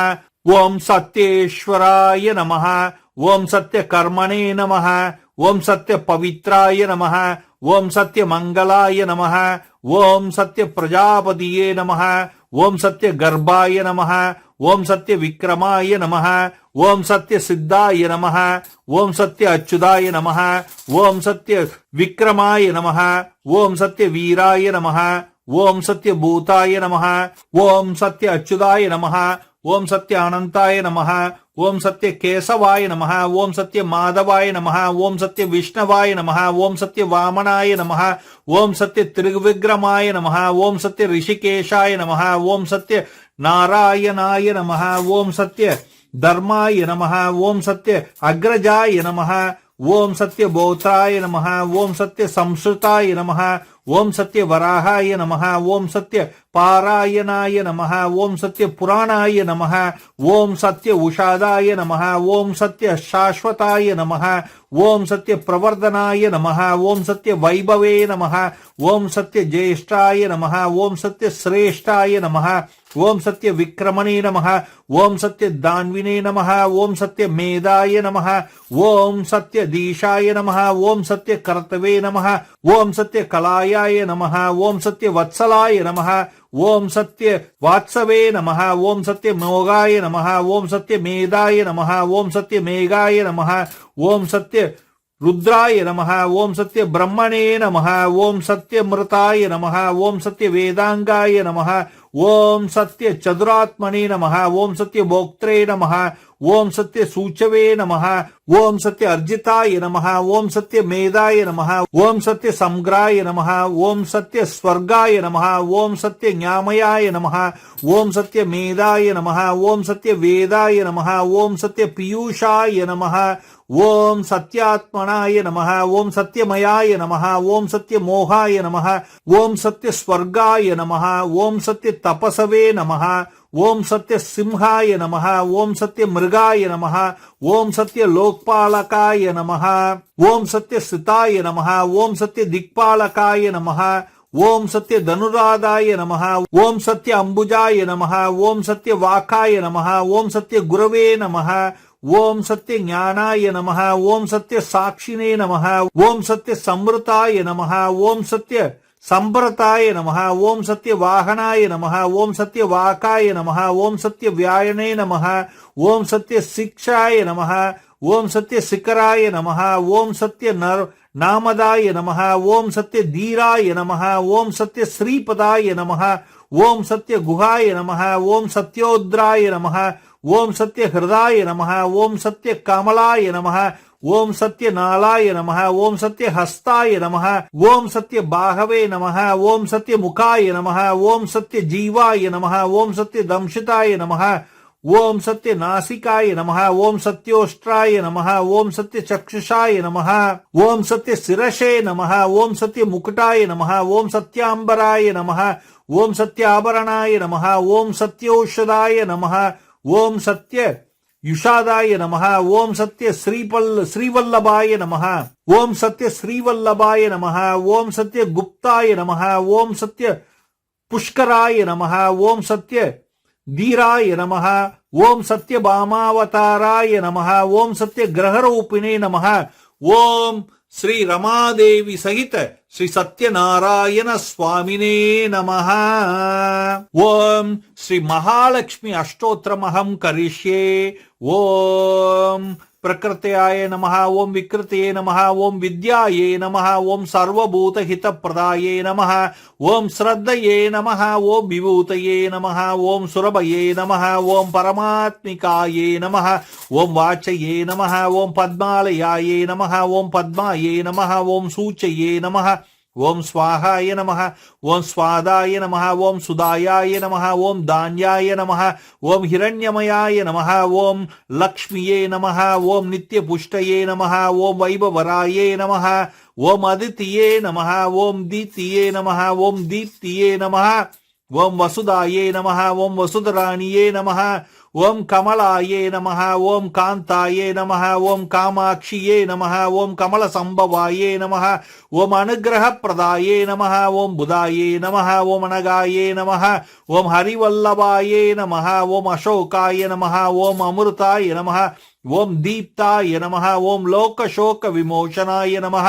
ओम सत्येश्वराय नमः ओम सत्यकर्मणे नमः ओम सत्यपवित्राय नमः ओम सत्यमंगलाय नमः ओम सत्यप्रजापतिये नमः ओम सत्यगर्भाय नमः ओम सत्यविक्रमाय नमः ओम सत्यसिद्धाय नमः ओम सत्याच्युताय नमः ओम सत्यविक्रमाय नमः ओम सत्यवीराय नमः ओम सत्यभूताय नमः ओम सत्याच्युताय नमः ओम सत्यानंताय नमः ओम सत्य केशवाय नमः ओम सत्य माधवाय नमः ओम सत्य विष्णवाय नमः ओम सत्य वामनाय नमः ओम सत्य त्रिविक्रमाय नमः ओम सत्य ऋषिकेशाय नमः ओम सत्य नारायणाय नमः ओम सत्य धर्माय नमः ओम सत्य अग्रजाय नमः ओम सत्य बोत्राय नमः ओम सत्य संस्कृताय नमः ओम सत्य वराहाय नमः ओम सत्य पारायणाय नमः ओम सत्य पुराणाय नमः ओम सत्य उषादाय नमः ओम सत्य शाश्वताय नमः ओम सत्य प्रवर्धनाय नमः ओम सत्य वैभवे नमः ओम सत्य ज्येष्ठाय नमः ओम सत्य श्रेष्ठाय नमः ओम सत्य विक्रमणे नमः ओम सत्य दान्विने नमः ओम सत्य मेधाय नमः ओम सत्य दीशाय नमः ओम सत्य कर्तवे नमः ओम सत्य कलायाय नमः ओम सत्य वत्सलाय नमः ओम सत्य वात्सवे नमः ओम सत्य मोगाय नमः ओम सत्य मेधाय नमः ओम सत्य मेघाय नमः ओम सत्य रुद्राय नमः ओम सत्य ब्रह्मणे नमः ओम सत्य मृताय नमः ओम सत्य वेदांगाय नमः ओम सत्य चतुरात्मने नमः ओम सत्य भोक्त्रे नमः ओम सत्य सूचवे नमः ओम सत्य अर्जिताय नमः ओम सत्य मेधाय नमः ओम सत्य समग्राय नमः ओम सत्य स्वर्गाय नमः ओम सत्य न्यामयाय नमः ओम सत्य मेधाय नमः ओम सत्य वेदाय नमः ओम सत्य पीयूषाय नमः ओम सत्यात्मनाय नमः ओम सत्यमयाय नमः ओम सत्य मोहाय नमः ओम सत्य स्वर्गाय नमः ओम सत्य तपसवे नमः ओम सत्य सिंहाय नमः ओम सत्य मृगाय नमः ओम सत्य लोकपालकाय नमः ओम सत्य सिताय नमः ओम सत्य दिक्पालकाय नमः ओम सत्य धनुराधाय नमः ओम सत्य अंबुजाय नमः ओम सत्य वाकाय नमः ओम सत्य गुरवे नमः ओम सत्य ज्ञानाय नमः ओम सत्य साक्षिणे नमः ओम सत्य समृताय नमः ओम सत्य संभ्रताय नमः ओम सत्य वाहनाय नमः ओम सत्य वाकाय नमः ओम सत्य व्यायने नमः ओम सत्य शिक्षाय नमः ओम सत्य शिखराय नमः ओम सत्य नामदाय नमः ओम सत्य धीराय नमः ओम सत्य श्रीपदाय नमः ओम सत्य गुहाय नमः ओम सत्योद्राय नमः ஓம் சத்ய ஹிருதாய நமஹ ஓம் சத்ய கமலாய நமஹ ஓம் சத்ய நாளாய நமஹ ஓம் சத்ய ஹஸ்தாய நமஹ ஓம் சத்ய பாகவே நமஹ ஓம் சத்ய முகாய நமஹ ஓம் சத்ய ஜீவாய நமஹ ஓம் சத்ய தம்ஷிதாய நமஹ ஓம் சத்ய நாசிகாய நமஹ ஓம் சத்யோஷ்ட்ராய நமஹ ஓம் சத்ய சக்ஷுஷாய நமஹ ஓம் சத்ய சிரஷே நமஹ ஓம் சத்ய முகுட்டாய நமஹ ஓம் சத்யாம்பராய நமஹ ஓம் சத்யாபரணாய நமஹ ஓம் சத்யோஷதாய நமஹ ஓம் சத்ய யுஷாதாய நமஹ ஓம் சத்ய ஸ்ரீவல்லபாய நமஹ ஓம் சத்ய ஸ்ரீவல்லபாய நமஹ ஓம் சத்ய குப்தாய நமஹ ஓம் சத்ய புஷ்கராய நமஹ ஓம் சத்ய தீராய நமஹ ஓம் சத்ய பாமாவதாராய நமஹ ஓம் சத்ய கிரகரூபிணே நமஹ ஓம் ஸ்ரீ ரமாதேவி சகித ஸ்ரீ சத்யநாராயண சுவாமினே நமஹ ஓம் ஸ்ரீ மகாலட்சுமி அஷ்டோத்திரமஹம் கரிஷ்யே ஓம் பிரகிருத்யாய நமஹ ஓம் விக்ருத்யே நமஹ ஓம் வித்யாயே நமஹ ஓம் சர்வபூதஹிதப்ரதாயே நமஹ ஓம் ஸ்ரத்தயே நமஹ ஓம் விபூதயே நமஹ ஓம் சுரபயே நமஹ ஓம் பரமாத்மிகாயே நமஹ ஓம் வாச்சயே நமஹ ஓம் பத்மாலயாயே நமஹ ஓம் பத்மாயே நமஹ ஓம் சூச்சயே நமஹ ஓம் ஸ்வாஹாய நமஹ ஓம் ஸ்வாதாய நமஹ ஓம் சுதாயாய நமஹ ஓம் தான்யாய நமஹ ஓம் ஹிரண்யமயாய நமஹ ஓம் லக்ஷ்மியே நமஹ ஓம் நித்யபுஷ்டயே நமஹ ஓம் வைபவராயே நமஹ ஓம் அதித்தியே நமஹ ஓம் தீப்தியே நமஹ ஓம் தீப்தியே நமஹ ஓம் வசுதாயே நமஹ ஓம் வசுதராணியே நமஹ ஓம் கமலாயே நமஹ ஓம் காந்தாயே நமஹ ஓம் காமாட்சியே நமஹ ஓம் கமல சம்பவாயே நமஹ ஓம் அனுகிரகப்பிரதாயே நமஹ ஓம் புதாயே நமஹ ஓம் அனகாயே நமஹ ஓம் ஹரிவல்லபாயே நமஹ ஓம் அசோகாய நமஹ ஓம் அமிர்தாய நமஹ ஓம் தீப்தாய நமஹ ஓம் லோகசோக விமோசனாய நமஹ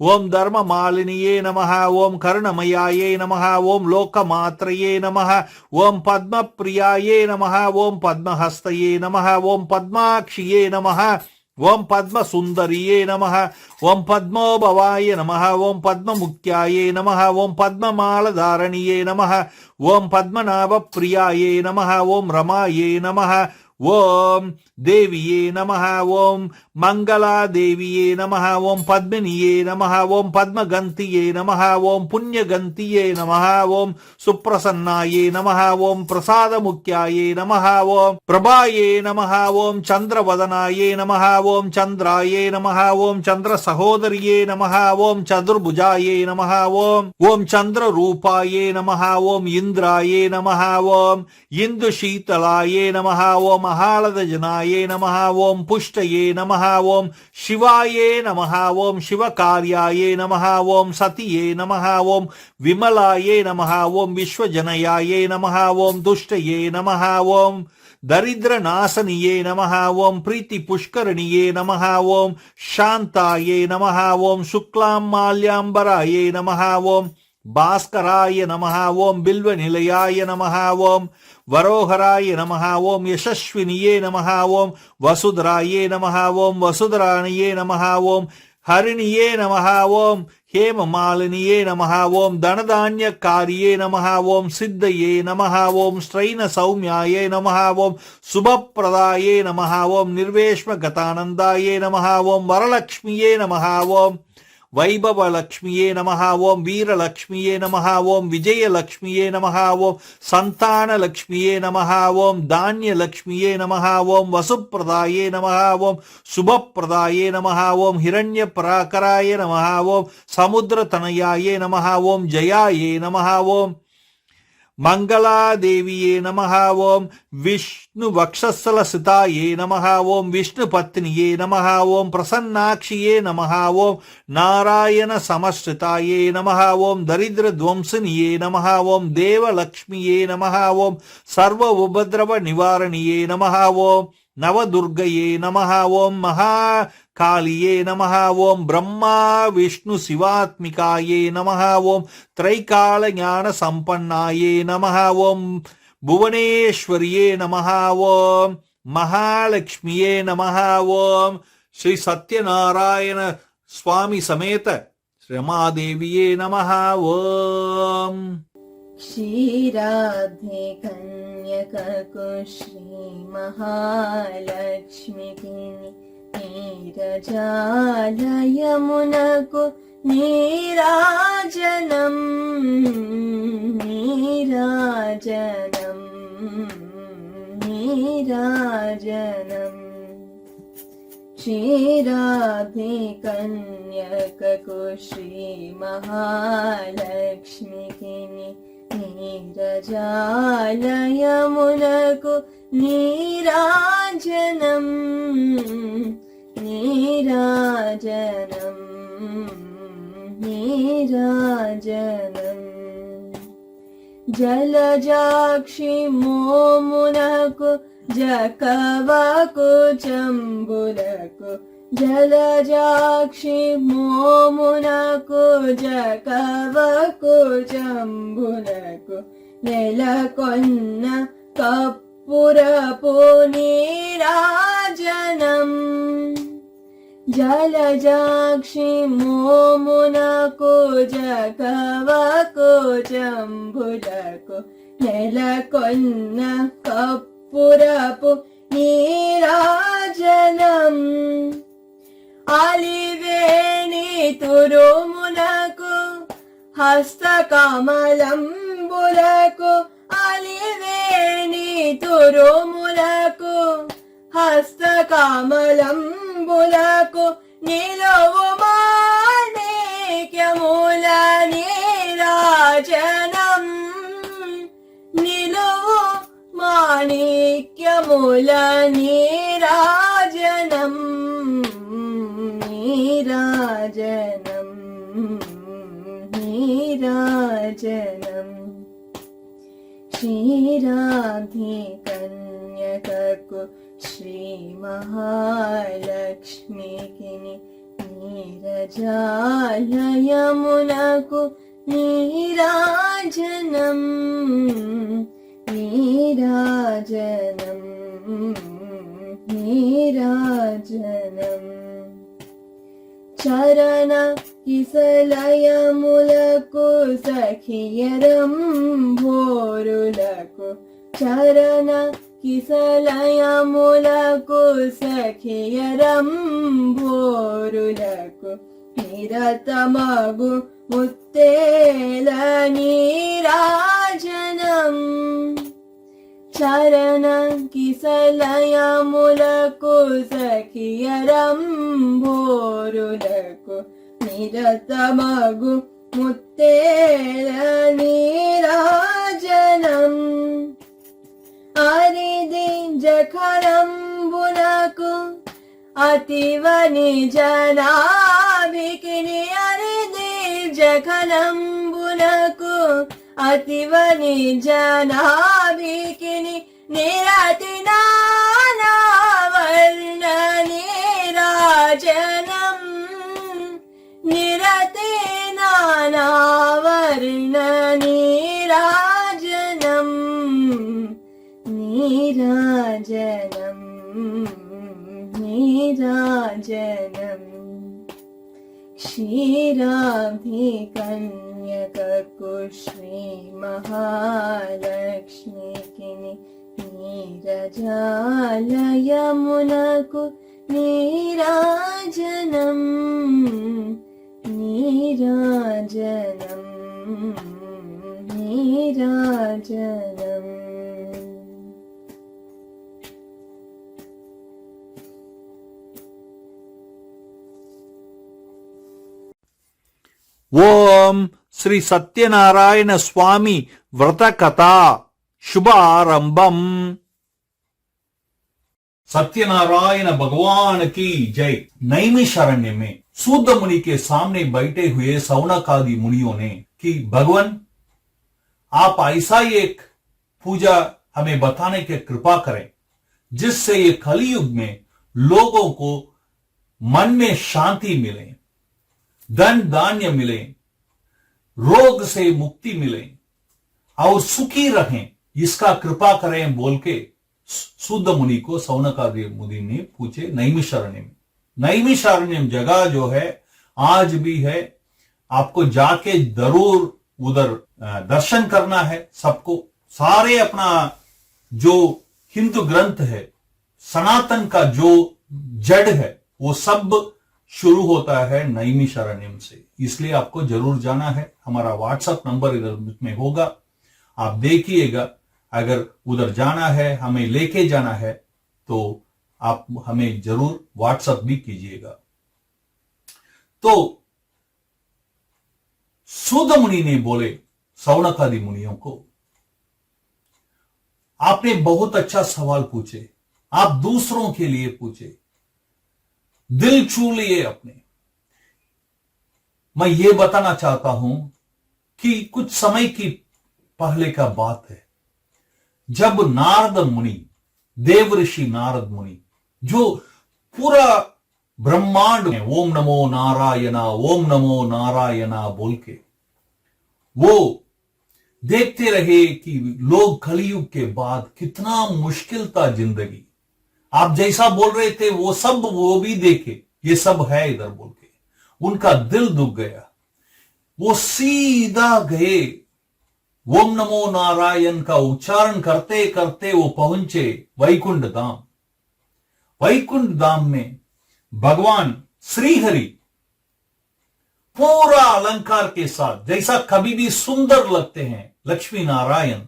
ஓம் தர்ம மாலினியே நமஹ ஓம் கருணமயாயே நமஹ ஓம் லோகமாத்ரயே நமஹ ஓம் பத்மப்ரியாயே நமஹ ஓம் பத்மஹஸ்தயே நமஹ ஓம் பத்மாக்ஷியே நமஹ ஓம் பத்மசுந்தரியே நமஹ ஓம் பத்மோபவாய நமஹ ஓம் பத்மமுக்தியாயே நமஹ ஓம் பத்மமாலதாரணியே நமஹ ஓம் பத்மநாபப்ரியாயே நமஹ ஓம் ரமாயே நமஹ ஓம் தேவியே நமஹ ஓம் மங்களா தேவியே நமஹ ஓம் பத்மினியே நமஹ ஓம் பத்மகந்தியே நமஹ ஓம் புண்ணியகந்தியே நமஹ ஓம் சுப்ரசன்னாயே நமஹ ஓம் பிரசாதமுக்யாயே நமஹ ஓம் பிரபாயே நமஹ ஓம் சந்திரவதனாயே நமஹ ஓம் சந்திராயே நமஹ ஓம் சந்திர சகோதரியே நமஹ ஓம் சதுர்புஜாயே நமஹ ஓம் சந்திரரூபாயே நமஹ ஓம் இந்திராயே நமஹ ஓம் இந்து சீதலாயே நமஹ ஓம் மகாலதஜனாயே நமஹ ஓம் புஷ்டயே நமஹ ஓம் சிவாயே நமஹ ஓம் சிவகார்யாயே நமஹ ஓம் சதியே நமஹ ஓம் விமலாயே நமஹ ஓம் விஸ்வஜனயாயே நமஹ ஓம் துஷ்டயே நமஹ ஓம் தரித்திர நாசனியே நமஹ ஓம் பிரீத்தி புஷ்கரணியே நமஹ ஓம் சாந்தாயே நமஹ ஓம் சுக்லாம் மால்யாம்பராயே நமஹ ஓம் பாஸ்கராய நமஹ ஓம் பில்வ நிலையாய நமஹ ஓம் வரோஹராய நமஹ ஓம் யசஸ்வினியே நமஹ ஓம் வசுதராயே நமஹ ஓம் வசுதராணியே நமஹ ஓம் ஹரிணியே நமஹ ஓம் ஹேமமாலினியே நமஹ ஓம் தனதான்யக்காரியே நமஹ ஓம் சித்தையே நமஹ ஓம் ஸ்ரைன சௌமியாயே நமஹ ஓம் சுபப்பிரதாயே நமஹ ஓம் நிர்வேஷ்ம கதானந்தாயே நமஹ ஓம் வரலக்ஷ்மியே நமஹ ஓம் வைபவலக்ஷ்மியே நமஹ ஓம் வீரலக்ஷ்மியே நமஹ ஓம் விஜயலக்ஷ்மியே நமஹ ஓம் சந்தானலக்ஷ்மியே நமஹ ஓம் தானியலக்ஷ்மியே நமஹ ஓம் வசுப்பிரதாயே நமஹ ஓம் சுபப்பிரதாயே நமஹ ஓம் ஹிரண்ய பராகராய நமஹ ஓம் சமுத்திரதனயாயே நமஹ ஓம் ஜயாயே நமஹ ஓம் மங்களா தேவியே நமஹ ஓம் விஷ்ணு வக்ஷஸ்தலசிதாயே நமஹ ஓம் விஷ்ணு பத்னியே நமஹ ஓம் பிரசன்னாட்சியே நமஹ ஓம் நாராயண சமஸ்ரிதாயே நமஹ ஓம் தரித்திர துவம்சினியே நமஹ ஓம் தேவலக்ஷ்மியே நமஹ ஓம் சர்வ உபதிரவ நிவாரணியே நமஹ ஓம் நவதுர்கையே நமஹ ஓம் மகா காளியே நமஹ ஓம் பிரம்மா விஷ்ணு சிவாத்மிகாயே நமஹ ஓம் திரைகால ஞான சம்பன்னாயே நமஹ ஓம் புவனேஸ்வரியே நமஹ ஓம் மகாலட்சுமியே நமஹ ஓம் ஸ்ரீ சத்யநாராயண சுவாமி சமேத ரமாதேவியே நமஹ ஓம் क्षीराब्धे कन्यकको श्रीमहालक्ष्मीकी नीरजालयमुनको नीराजनम् नीराजनम् नीराजनम् क्षीराब्धे कन्यकको श्रीमहालक्ष्मीकी नीरजालयमुनको नीराजनम् नीराजनम् नीराजनम् जलजाक्षि मोमुनको जकवको जम्बुलको जलजाक्षि मोमुनको जकवको जम्बुलको नेलकोन्न कप्पुरपु नीराजनम् जलजाक्षि मोमुनको जकवको जम्बुलको नेलकोन्न कप्पुरपु नीराजनम् आलिवेणि तुरुमुनको हस्तकमलंबुలకు आलिवेणि तुरुमुలకు हस्तकमलंबुలకు నిలువు మాణిక్యముల నీరాజనం నిలువు మాణిక్యముల నీరాజనం నీరాజనం నీరాజనం क्षीराब्धे कन्यकको श्रीमहालक्ष्मीकी नीरजालयमुनको नीराजनम् नीराजनम् नीराजनम् चरण किसलयमुలకు సఖియరంభోరులకు చరణ కిసలయములకు సఖియరంభోరులకు నిరతమగు ముత్తేల నీరాజనం చరణ కిసలయములకు సఖియరంభోరులకు నిరతమగు ముత్తేల నీరాజనం అరిది జఖరంబునకు అతివ నిజనాభికిని అరిది జఖరంబునకు అతివ నిజనాభికిని నిరతి నానావర్ణ నీరాజనం నిరతి నానావర్ణ నీరాజనం నీరాజనం నీరాజనం क्षीराब्धे कन्यकको श्रीमहालक्ष्मीकी नीरजालयमुनको नीराजनम् नीराजनम् नीराजनम् ఓం శ్రీ సత్యనారాయణ స్వామి వ్రత కథ శుభారంభం. सत्यनारायण भगवान की जय। नैमिषारण्य में सूत मुनि के सामने बैठे हुए सौनकादि मुनियों ने कि भगवान आप ऐसा एक पूजा हमें बताने की कृपा करें जिससे ये कलयुग में लोगों को मन में शांति मिले, धन धान्य मिले, रोग से मुक्ति मिले और सुखी रहें, इसका कृपा करें बोल के सूत मुनि को सौनकादि मुनि ने पूछे। नैमिषारण्य में, नैमिषारण्य जगह जो है आज भी है, आपको जाके जरूर उधर दर्शन करना है सबको। सारे अपना जो हिंदू ग्रंथ है, सनातन का जो जड़ है, वो सब शुरू होता है नैमिषारण्यम से। इसलिए आपको जरूर जाना है। हमारा व्हाट्सएप नंबर इधर में होगा, आप देखिएगा। अगर उधर जाना है, हमें लेके जाना है, तो आप हमें जरूर व्हाट्सएप भी कीजिएगा। तो सूत मुनि ने बोले सौनकादि मुनियों को, आपने बहुत अच्छा सवाल पूछे, आप दूसरों के लिए पूछे, दिल छू लिए अपने। मैं ये बताना चाहता हूं कि कुछ समय की पहले का बात है, जब नारद मुनि, देवऋषि नारद मुनि, जो पूरा ब्रह्मांड में ओम नमो नारायणा, ओम नमो नारायणा बोल के वो देखते रहे कि लोग कलयुग के बाद कितना मुश्किल था जिंदगी। आप जैसा बोल रहे थे वो सब वो भी देखे, ये सब है इधर बोल के उनका दिल दुख गया। वो सीधा गए, ओम नमो नारायण का उच्चारण करते करते वो पहुंचे वैकुंठ धाम। वैकुंठ धाम में भगवान श्रीहरि पूरा अलंकार के साथ, जैसा कभी भी सुंदर लगते हैं लक्ष्मी नारायण,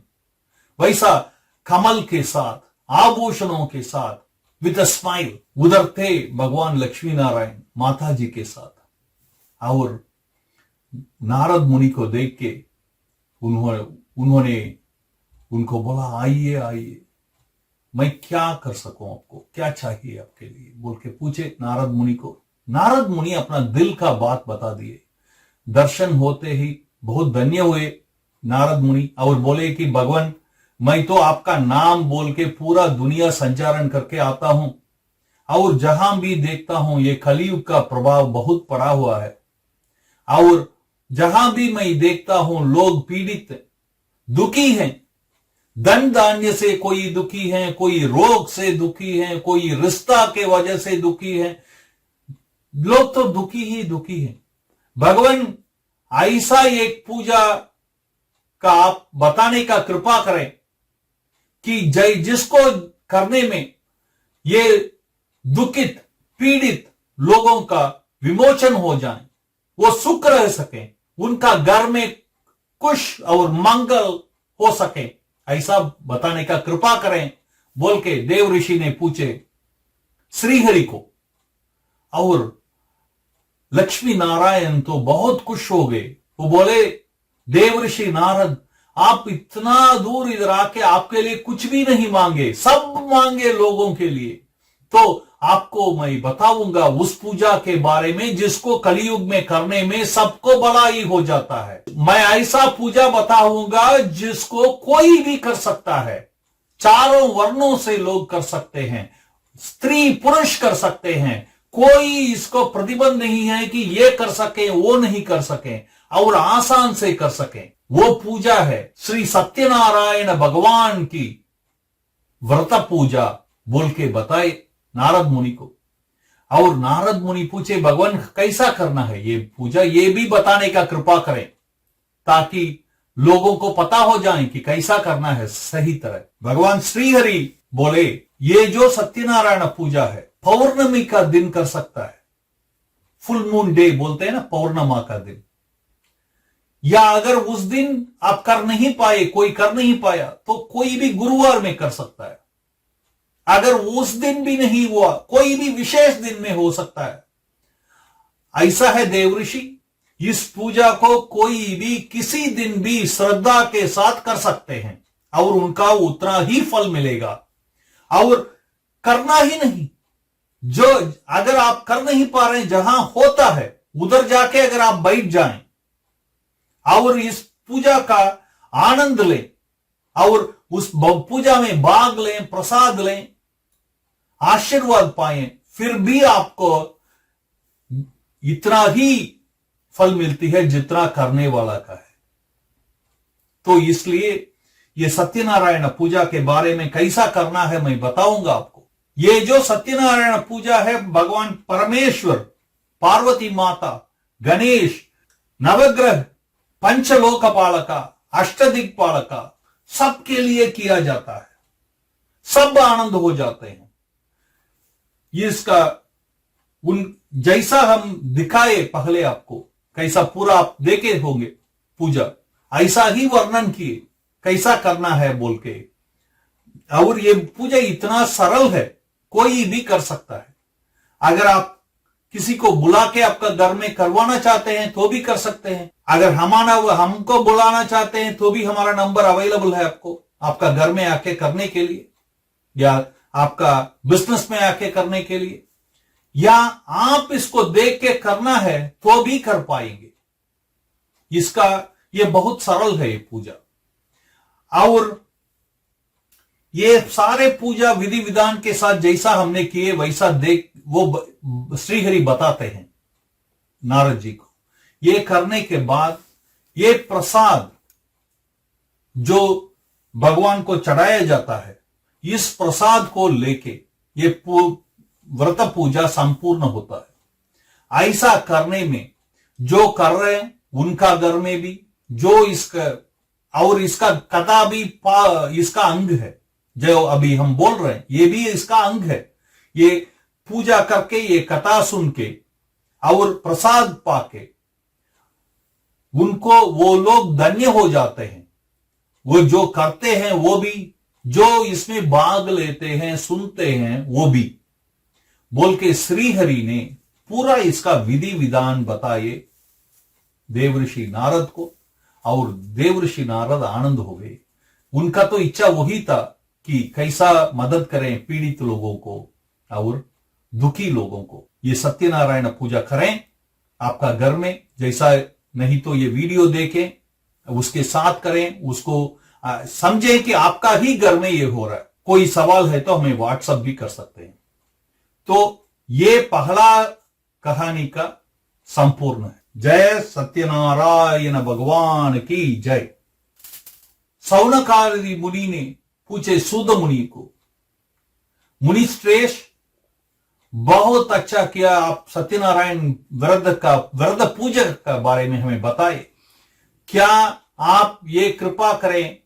वैसा कमल के साथ, आभूषणों के साथ, विद अ स्माइल उधर थे भगवान लक्ष्मी नारायण माता जी के साथ। और नारद मुनि को देख के उन्होंने उनको बोला, आइए आइए, मैं क्या कर सकूं, आपको क्या चाहिए आपके लिए बोल के पूछे नारद मुनि को। नारद मुनि अपना दिल का बात बता दिए। दर्शन होते ही बहुत धन्य हुए नारद मुनि और बोले कि भगवान, मैं तो आपका नाम बोल के पूरा दुनिया संचारण करके आता हूं, और जहां भी देखता हूं ये कलयुग का प्रभाव बहुत पड़ा हुआ है, और जहां भी मैं देखता हूं लोग पीड़ित दुखी हैं, धन धान्य से कोई दुखी है, कोई रोग से दुखी है, कोई रिश्ता के वजह से दुखी है, लोग तो दुखी ही दुखी हैं। भगवान ऐसा एक पूजा का आप बताने का कृपा करें कि जय जिसको करने में ये दुखित पीड़ित लोगों का विमोचन हो जाए, वो सुख रह सके, उनका घर में कुश और मंगल हो सके, ऐसा बताने का कृपा करें बोल के देव ऋषि ने पूछे श्रीहरि को। और लक्ष्मी नारायण तो बहुत खुश हो गए। वो बोले, देव ऋषि नारद, आप इतना दूर इधर आके आपके लिए कुछ भी नहीं मांगे, सब मांगे लोगों के लिए, तो आपको मैं बताऊंगा उस पूजा के बारे में जिसको कलयुग में करने में सबको भलाई हो जाता है। मैं ऐसा पूजा बताऊंगा जिसको कोई भी कर सकता है, चारों वर्णों से लोग कर सकते हैं, स्त्री पुरुष कर सकते हैं, कोई इसको प्रतिबंध नहीं है कि ये कर सके वो नहीं कर सके, और आसान से कर सके। वो पूजा है श्री सत्यनारायण भगवान की व्रत पूजा बोल के बताए नारद मुनि को। और नारद मुनि पूछे, भगवान कैसा करना है ये पूजा, ये भी बताने का कृपा करें ताकि लोगों को पता हो जाए कि कैसा करना है सही तरह। भगवान श्रीहरि बोले, ये जो सत्यनारायण पूजा है पौर्णमी का दिन कर सकता है, फुल मून डे बोलते हैं ना, पौर्णमा का दिन, या अगर उस दिन आप कर नहीं पाए, कोई कर नहीं पाया, तो कोई भी गुरुवार में कर सकता है। अगर उस दिन भी नहीं हुआ, कोई भी विशेष दिन में हो सकता है। ऐसा है देव ऋषि, इस पूजा को कोई भी किसी दिन भी श्रद्धा के साथ कर सकते हैं और उनका उतना ही फल मिलेगा। और करना ही नहीं, जो अगर आप कर नहीं पा रहे, जहां होता है उधर जाके अगर आप बैठ जाएं और इस पूजा का आनंद लें और उस पूजा में भाग लें, प्रसाद लें, आशीर्वाद पाएं, फिर भी आपको इतना ही फल मिलती है जितना करने वाला का है। तो इसलिए ये सत्यनारायण पूजा के बारे में कैसा करना है मैं बताऊंगा आपको। ये जो सत्यनारायण पूजा है, भगवान परमेश्वर, पार्वती माता, गणेश, नवग्रह पंचलोकपालका, अष्टदिक्पालका, सबके लिए किया जाता है। सब आनंद हो जाते हैं। इसका जैसा हम दिखाए पहले आपको, कैसा पूरा आप देखे होंगे पूजा, ऐसा ही वर्णन किए कैसा करना है बोल के। और ये पूजा इतना सरल है, कोई भी कर सकता है। अगर आप किसी को बुला के आपका घर में करवाना चाहते हैं तो भी कर सकते हैं। अगर हमको बुलाना चाहते हैं तो भी हमारा नंबर अवेलेबल है आपको, आपका घर में आके करने के लिए, या आपका बिजनेस में आके करने के लिए, या आप इसको देख के करना है तो भी कर पाएंगे। ये बहुत सरल है ये पूजा। और ये सारे पूजा विधि विधान के साथ जैसा हमने किए वैसा वो श्रीहरि बताते हैं नारद जी को। ये करने के बाद ये प्रसाद जो भगवान को चढ़ाया जाता है, इस प्रसाद को लेके ये व्रत पूजा संपूर्ण होता है। ऐसा करने में जो कर रहे हैं उनका घर में भी, जो इसका कथा भी इसका अंग है, जो अभी हम बोल रहे हैं ये भी इसका अंग है। ये पूजा करके, ये कथा सुन के और प्रसाद पाके उनको वो लोग धन्य हो जाते हैं। वो जो करते हैं वो भी, जो इसमें भाग लेते हैं, सुनते हैं वो भी, बोल के श्रीहरि ने पूरा इसका विधि विधान बताए देवर्षि नारद को। और देवर्षि नारद आनंद हो गए। उनका तो इच्छा वही था कि कैसा मदद करें पीड़ित लोगों को और दुखी लोगों को। ये सत्यनारायण पूजा करें आपका घर में, जैसा नहीं तो ये वीडियो देखें, उसके साथ करें, उसको समझें कि आपका ही घर में ये हो रहा है। कोई सवाल है तो हमें व्हाट्सएप भी कर सकते हैं। तो ये पहला कहानी का संपूर्ण है। जय सत्यनारायण भगवान की जय। सौनकादि मुनि ने पूछे सूद मुनि को, मुनि श्रेष्ठ बहुत अच्छा किया, आप सत्यनारायण व्रत पूजा का बारे में हमें बताए, क्या आप ये कृपा करें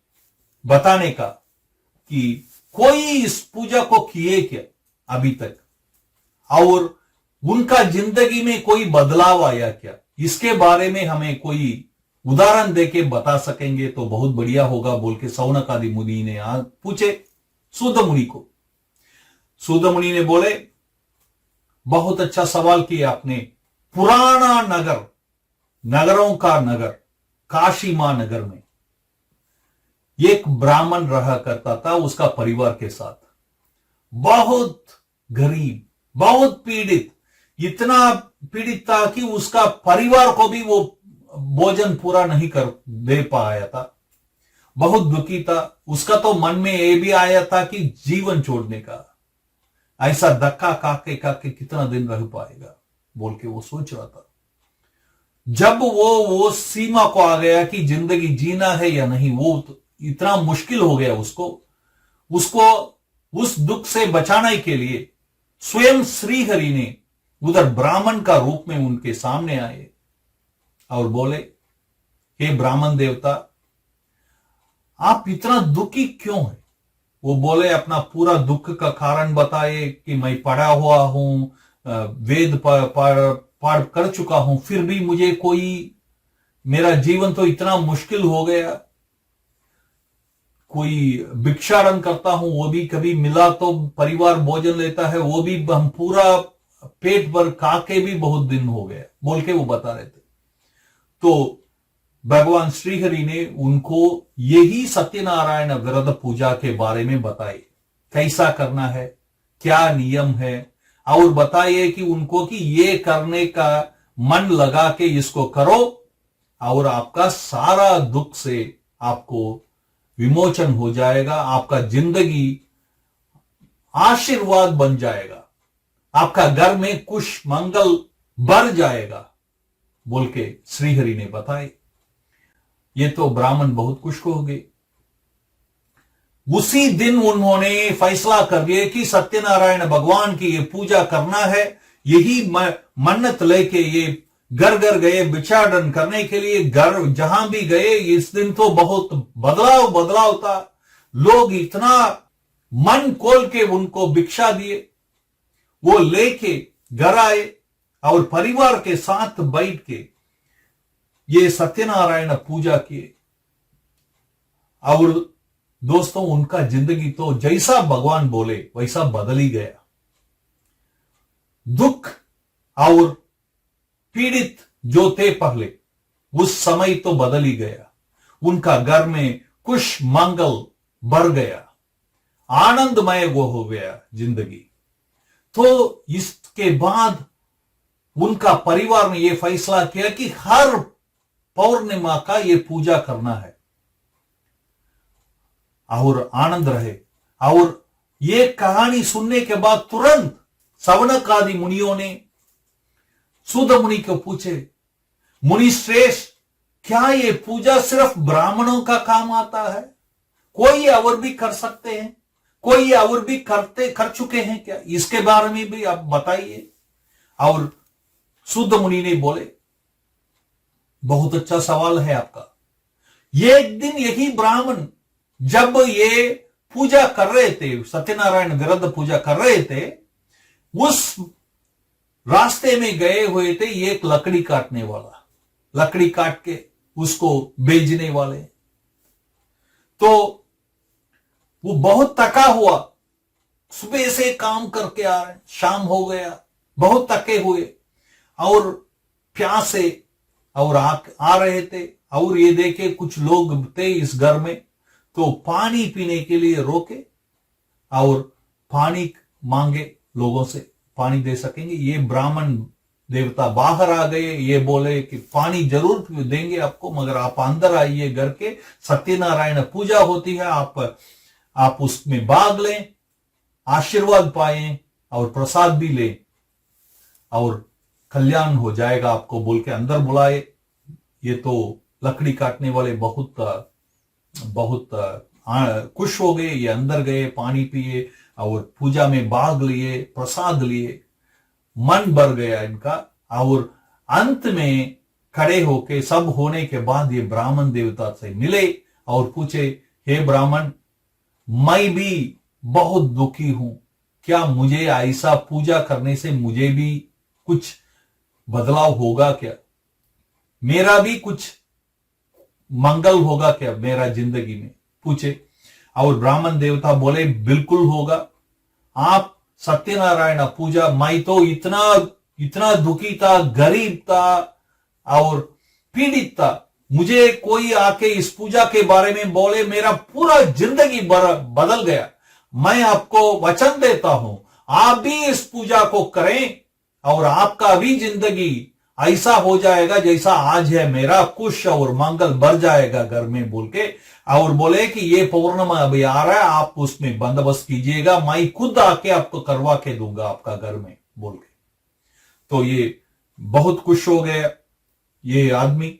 बताने का कि कोई इस पूजा को किए क्या अभी तक, और उनका जिंदगी में कोई बदलाव आया क्या, इसके बारे में हमें कोई उदाहरण देके बता सकेंगे तो बहुत बढ़िया होगा बोल के सौनकादि मुनि ने पूछे सूद मुनि को। सूद मुनि ने बोले, बहुत अच्छा सवाल किया आपने। पुराना नगर, नगरों का नगर काशी मां नगर में एक ब्राह्मण रहा करता था उसका परिवार के साथ। बहुत गरीब, बहुत पीड़ित, इतना पीड़ित था कि उसका परिवार को भी वो भोजन पूरा नहीं कर दे पाया था। बहुत दुखी था। उसका तो मन में ये भी आया था कि जीवन छोड़ने का, ऐसा धक्का काके काके कितना दिन रह पाएगा बोल के वो सोच रहा था। जब वो सीमा को आ गया कि जिंदगी जीना है या नहीं, वो तो इतना मुश्किल हो गया उसको उस दुख से बचाने के लिए स्वयं श्रीहरि ने उधर ब्राह्मण का रूप में उनके सामने आए और बोले, हे ब्राह्मण देवता, आप इतना दुखी क्यों है? वो बोले, अपना पूरा दुख का कारण बताए कि मैं पढ़ा हुआ हूं, वेद पढ़ कर चुका हूं, फिर भी मुझे मेरा जीवन तो इतना मुश्किल हो गया। कोई भिक्षाटन करता हूं, वो भी कभी मिला तो परिवार भोजन लेता है, वो भी हम पूरा पेट भर खाके भी बहुत दिन हो गया बोल के वो बता रहे थे। तो भगवान श्रीहरि ने उनको यही सत्यनारायण व्रत पूजा के बारे में बताए, कैसा करना है, क्या नियम है, और बताइए कि उनको कि ये करने का मन लगा के इसको करो और आपका सारा दुख से आपको विमोचन हो जाएगा, आपका जिंदगी आशीर्वाद बन जाएगा, आपका घर में कुश मंगल बढ़ जाएगा बोल के श्रीहरि ने बताए। ये तो ब्राह्मण बहुत खुश हो गए। उसी दिन उन्होंने फैसला कर लिया कि सत्यनारायण भगवान की ये पूजा करना है। यही मन्नत लेके ये घर घर गए भिक्षाटन करने के लिए। घर जहां भी गए इस दिन तो बहुत बदलाव था। लोग इतना मन खोल के उनको भिक्षा दिए, वो लेके घर आए और परिवार के साथ बैठ के ये सत्यनारायण पूजा किए। और दोस्तों, उनका जिंदगी तो जैसा भगवान बोले वैसा बदल ही गया। दुख और पीड़ित जो थे पहले, उस समय तो बदल ही गया। उनका घर में कुछ मंगल बढ़ गया, आनंदमय वो हो गया जिंदगी। तो इसके बाद उनका परिवार ने यह फैसला किया कि हर पौर्णिमा का ये पूजा करना है और आनंद रहे। और ये कहानी सुनने के बाद तुरंत सवनक आदि मुनियों ने सूद मुनि को पूछे, मुनि श्रेष्ठ, क्या ये पूजा सिर्फ ब्राह्मणों का काम आता है? कोई और भी कर सकते हैं? कोई और भी कर चुके हैं क्या? इसके बारे में भी आप बताइए। और सूद मुनि ने बोले, बहुत अच्छा सवाल है आपका। ये एक दिन यही ब्राह्मण जब ये पूजा कर रहे थे, सत्यनारायण विरुद्ध पूजा कर रहे थे, उस रास्ते में गए हुए थे एक लकड़ी काटने वाला, लकड़ी काट के उसको बेचने वाले। तो वो बहुत थका हुआ, सुबह से काम करके आ रहे, शाम हो गया, बहुत थके हुए और प्यासे और आ रहे थे। और ये देखे कुछ लोग थे इस घर में, तो पानी पीने के लिए रोके और पानी मांगे लोगों से, पानी दे सकेंगे? ये ब्राह्मण देवता बाहर आ गए, ये बोले कि पानी जरूर देंगे आपको, मगर आप अंदर आइए, घर के सत्यनारायण पूजा होती है, आप उसमें भाग लें, आशीर्वाद पाएं और प्रसाद भी लें और कल्याण हो जाएगा आपको, बोल के अंदर बुलाए। ये तो लकड़ी काटने वाले बहुत खुश हो गए। ये अंदर गए, पानी पिए और पूजा में भाग लिए, प्रसाद लिए, मन भर गया इनका। और अंत में खड़े होके सब होने के बाद ये ब्राह्मण देवता से मिले और पूछे, हे ब्राह्मण, मैं भी बहुत दुखी हूं, क्या मुझे ऐसा पूजा करने से मुझे भी कुछ बदलाव होगा क्या? मेरा भी कुछ मंगल होगा क्या मेरा जिंदगी में? पूछे। और ब्राह्मण देवता बोले, बिल्कुल होगा। आप सत्यनारायण पूजा, मैं तो इतना दुखी था, गरीब था और पीड़ित था, मुझे कोई आके इस पूजा के बारे में बोले, मेरा पूरा जिंदगी बदल गया। मैं आपको वचन देता हूं, आप भी इस पूजा को करें और आपका भी जिंदगी ऐसा हो जाएगा जैसा आज है मेरा, खुश और मंगल बढ़ जाएगा घर में, बोल के। और बोले कि ये पौर्णिमा अभी आ रहा है, आप उसमें बंदोबस्त कीजिएगा, मैं खुद आके आपको करवा के दूंगा आपका घर में, बोल के। तो ये बहुत खुश हो गया ये आदमी।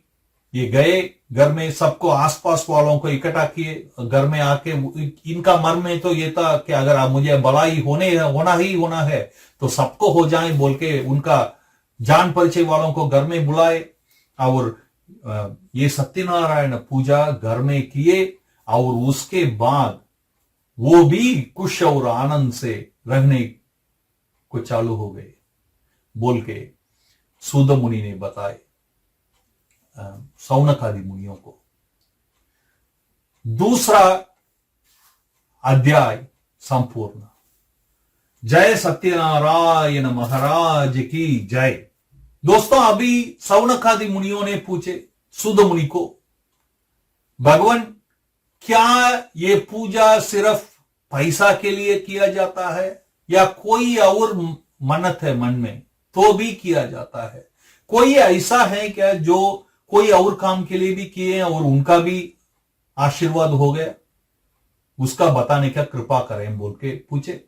ये गए घर में, सबको आसपास वालों को इकट्ठा किए, घर में आके इनका मन में तो ये था कि अगर आप मुझे भलाई होना है तो सबको हो जाए, बोल के उनका जान परिचय वालों को घर में बुलाए और ये सत्यनारायण पूजा घर में किए। और उसके बाद वो भी खुश और आनंद से रहने को चालू हो गए, बोल के सूद मुनि ने बताए सौनक आदि मुनियों को। दूसरा अध्याय संपूर्ण। जय सत्यनारायण महाराज की जय। दोस्तों, अभी सौनक आदि मुनियों ने पूछे सूद मुनि को, भगवान, क्या ये पूजा सिर्फ पैसा के लिए किया जाता है या कोई और मन्नत है मन में तो भी किया जाता है? कोई ऐसा है क्या जो कोई और काम के लिए भी किए और उनका भी आशीर्वाद हो गया? उसका बताने का कृपा करें, बोल के पूछे।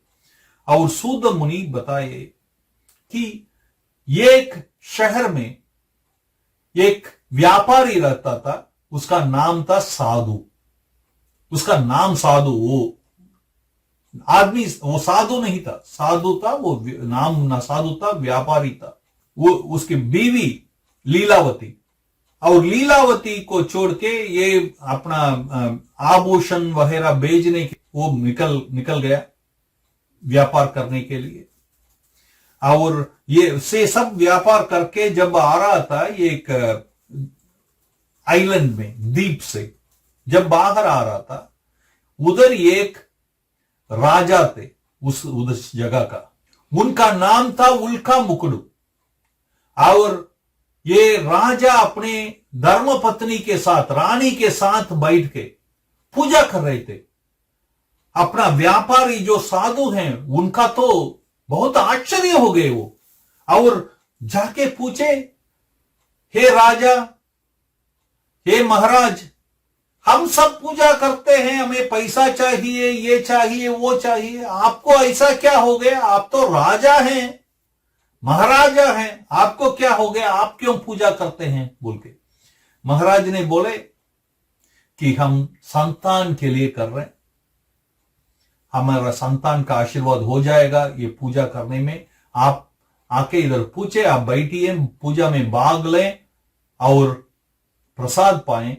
और सूद मुनि बताए कि एक शहर में एक व्यापारी रहता था, उसका नाम था साधु। उसका नाम साधु, वो आदमी, वो साधु नहीं था, साधु था वो, नाम ना साधु था, व्यापारी था। वो उसकी बीवी लीलावती, और लीलावती को छोड़ के ये अपना आभूषण वगैरह बेचने के वो निकल गया व्यापार करने के लिए। और ये से सब व्यापार करके जब आ रहा था ये एक आइलैंड में, द्वीप से जब बाहर आ रहा था, उधर एक राजा थे उस जगह का, उनका नाम था उल्का मुकुडू। और ये राजा अपने धर्मपत्नी के साथ, रानी के साथ बैठ के पूजा कर रहे थे। अपना व्यापारी जो साधु हैं उनका तो बहुत आश्चर्य हो गए वो, और जाके पूछे, हे राजा, हे महाराज, हम सब पूजा करते हैं, हमें पैसा चाहिए, ये चाहिए, वो चाहिए, आपको ऐसा क्या हो गया? आप तो राजा हैं, महाराजा हैं, आपको क्या हो गया? आप क्यों पूजा करते हैं? बोल के महाराज ने बोले कि हम संतान के लिए कर रहे हैं, हमारा संतान का आशीर्वाद हो जाएगा ये पूजा करने में। आप आके इधर पूछे, आप बैठिए, पूजा में भाग लें और प्रसाद पाएं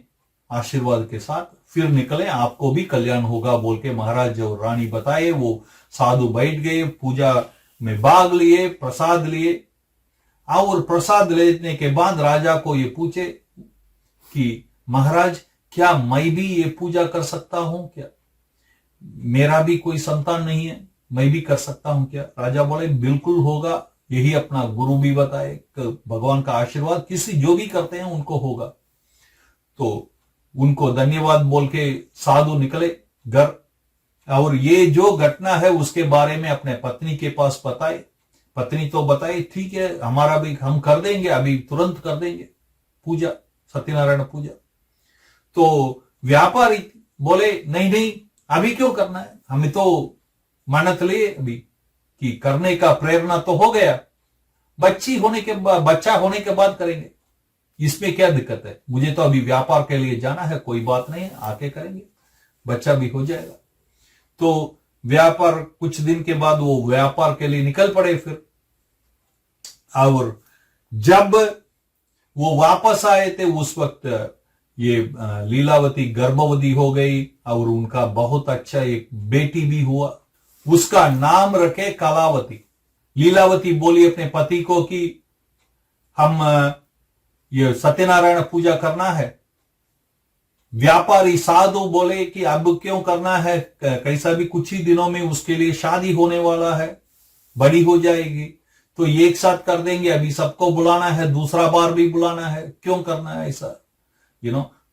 आशीर्वाद के साथ, फिर निकलें, आपको भी कल्याण होगा बोल के महाराज जो रानी बताए वो साधु बैठ गए, पूजा में भाग लिए, प्रसाद लिए। और प्रसाद लेने के बाद राजा को ये पूछे कि महाराज, क्या मैं भी ये पूजा कर सकता हूं क्या? मेरा भी कोई संतान नहीं है, मैं भी कर सकता हूं क्या? राजा बोले बिल्कुल होगा, यही अपना गुरु भी बताए, भगवान का आशीर्वाद किसी जो भी करते हैं उनको होगा। तो उनको धन्यवाद बोल के साधु निकले घर, और ये जो घटना है उसके बारे में अपने पत्नी के पास बताए। पत्नी तो बताए ठीक है, हमारा भी हम कर देंगे, अभी तुरंत कर देंगे पूजा, सत्यनारायण पूजा। तो व्यापारी बोले नहीं नहीं, अभी क्यों करना है, हमें तो मानत लिए अभी कि करने का प्रेरणा तो हो गया, बच्चा होने के बाद करेंगे, इसमें क्या दिक्कत है? मुझे तो अभी व्यापार के लिए जाना है, कोई बात नहीं है, आके करेंगे, बच्चा भी हो जाएगा। तो व्यापार कुछ दिन के बाद वो व्यापार के लिए निकल पड़े फिर। और जब वो वापस आए थे उस वक्त ये लीलावती गर्भवती हो गई और उनका बहुत अच्छा एक बेटी भी हुआ, उसका नाम रखे कलावती। लीलावती बोली अपने पति को कि हम ये सत्यनारायण पूजा करना है। व्यापारी साधु बोले कि अब क्यों करना है, कैसा भी कुछ ही दिनों में उसके लिए शादी होने वाला है, बड़ी हो जाएगी, तो एक साथ कर देंगे, अभी सबको बुलाना है, दूसरा बार भी बुलाना है, क्यों करना है ऐसा,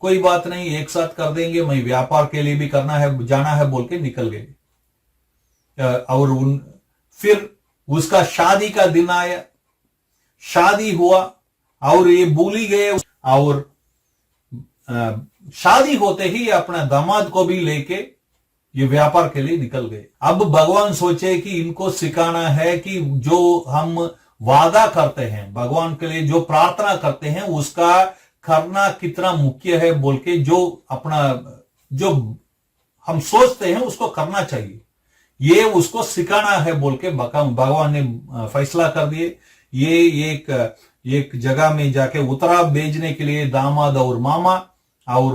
कोई बात नहीं, एक साथ कर देंगे, मैं व्यापार के लिए भी करना है, जाना है बोल के निकल गए। और फिर उसका शादी का दिन आया, शादी हुआ और ये भूल ही गए, और शादी होते ही अपना दामाद को भी लेके ये व्यापार के लिए निकल गए। अब भगवान सोचे कि इनको सिखाना है कि जो हम वादा करते हैं, भगवान के लिए जो प्रार्थना करते हैं उसका करना कितना मुख्य है बोल के, जो हम सोचते हैं उसको करना चाहिए, ये उसको सिखाना है बोल के भगवान ने फैसला कर दिए। ये एक जगह में जाके उतरा भेजने के लिए दामाद और मामा, और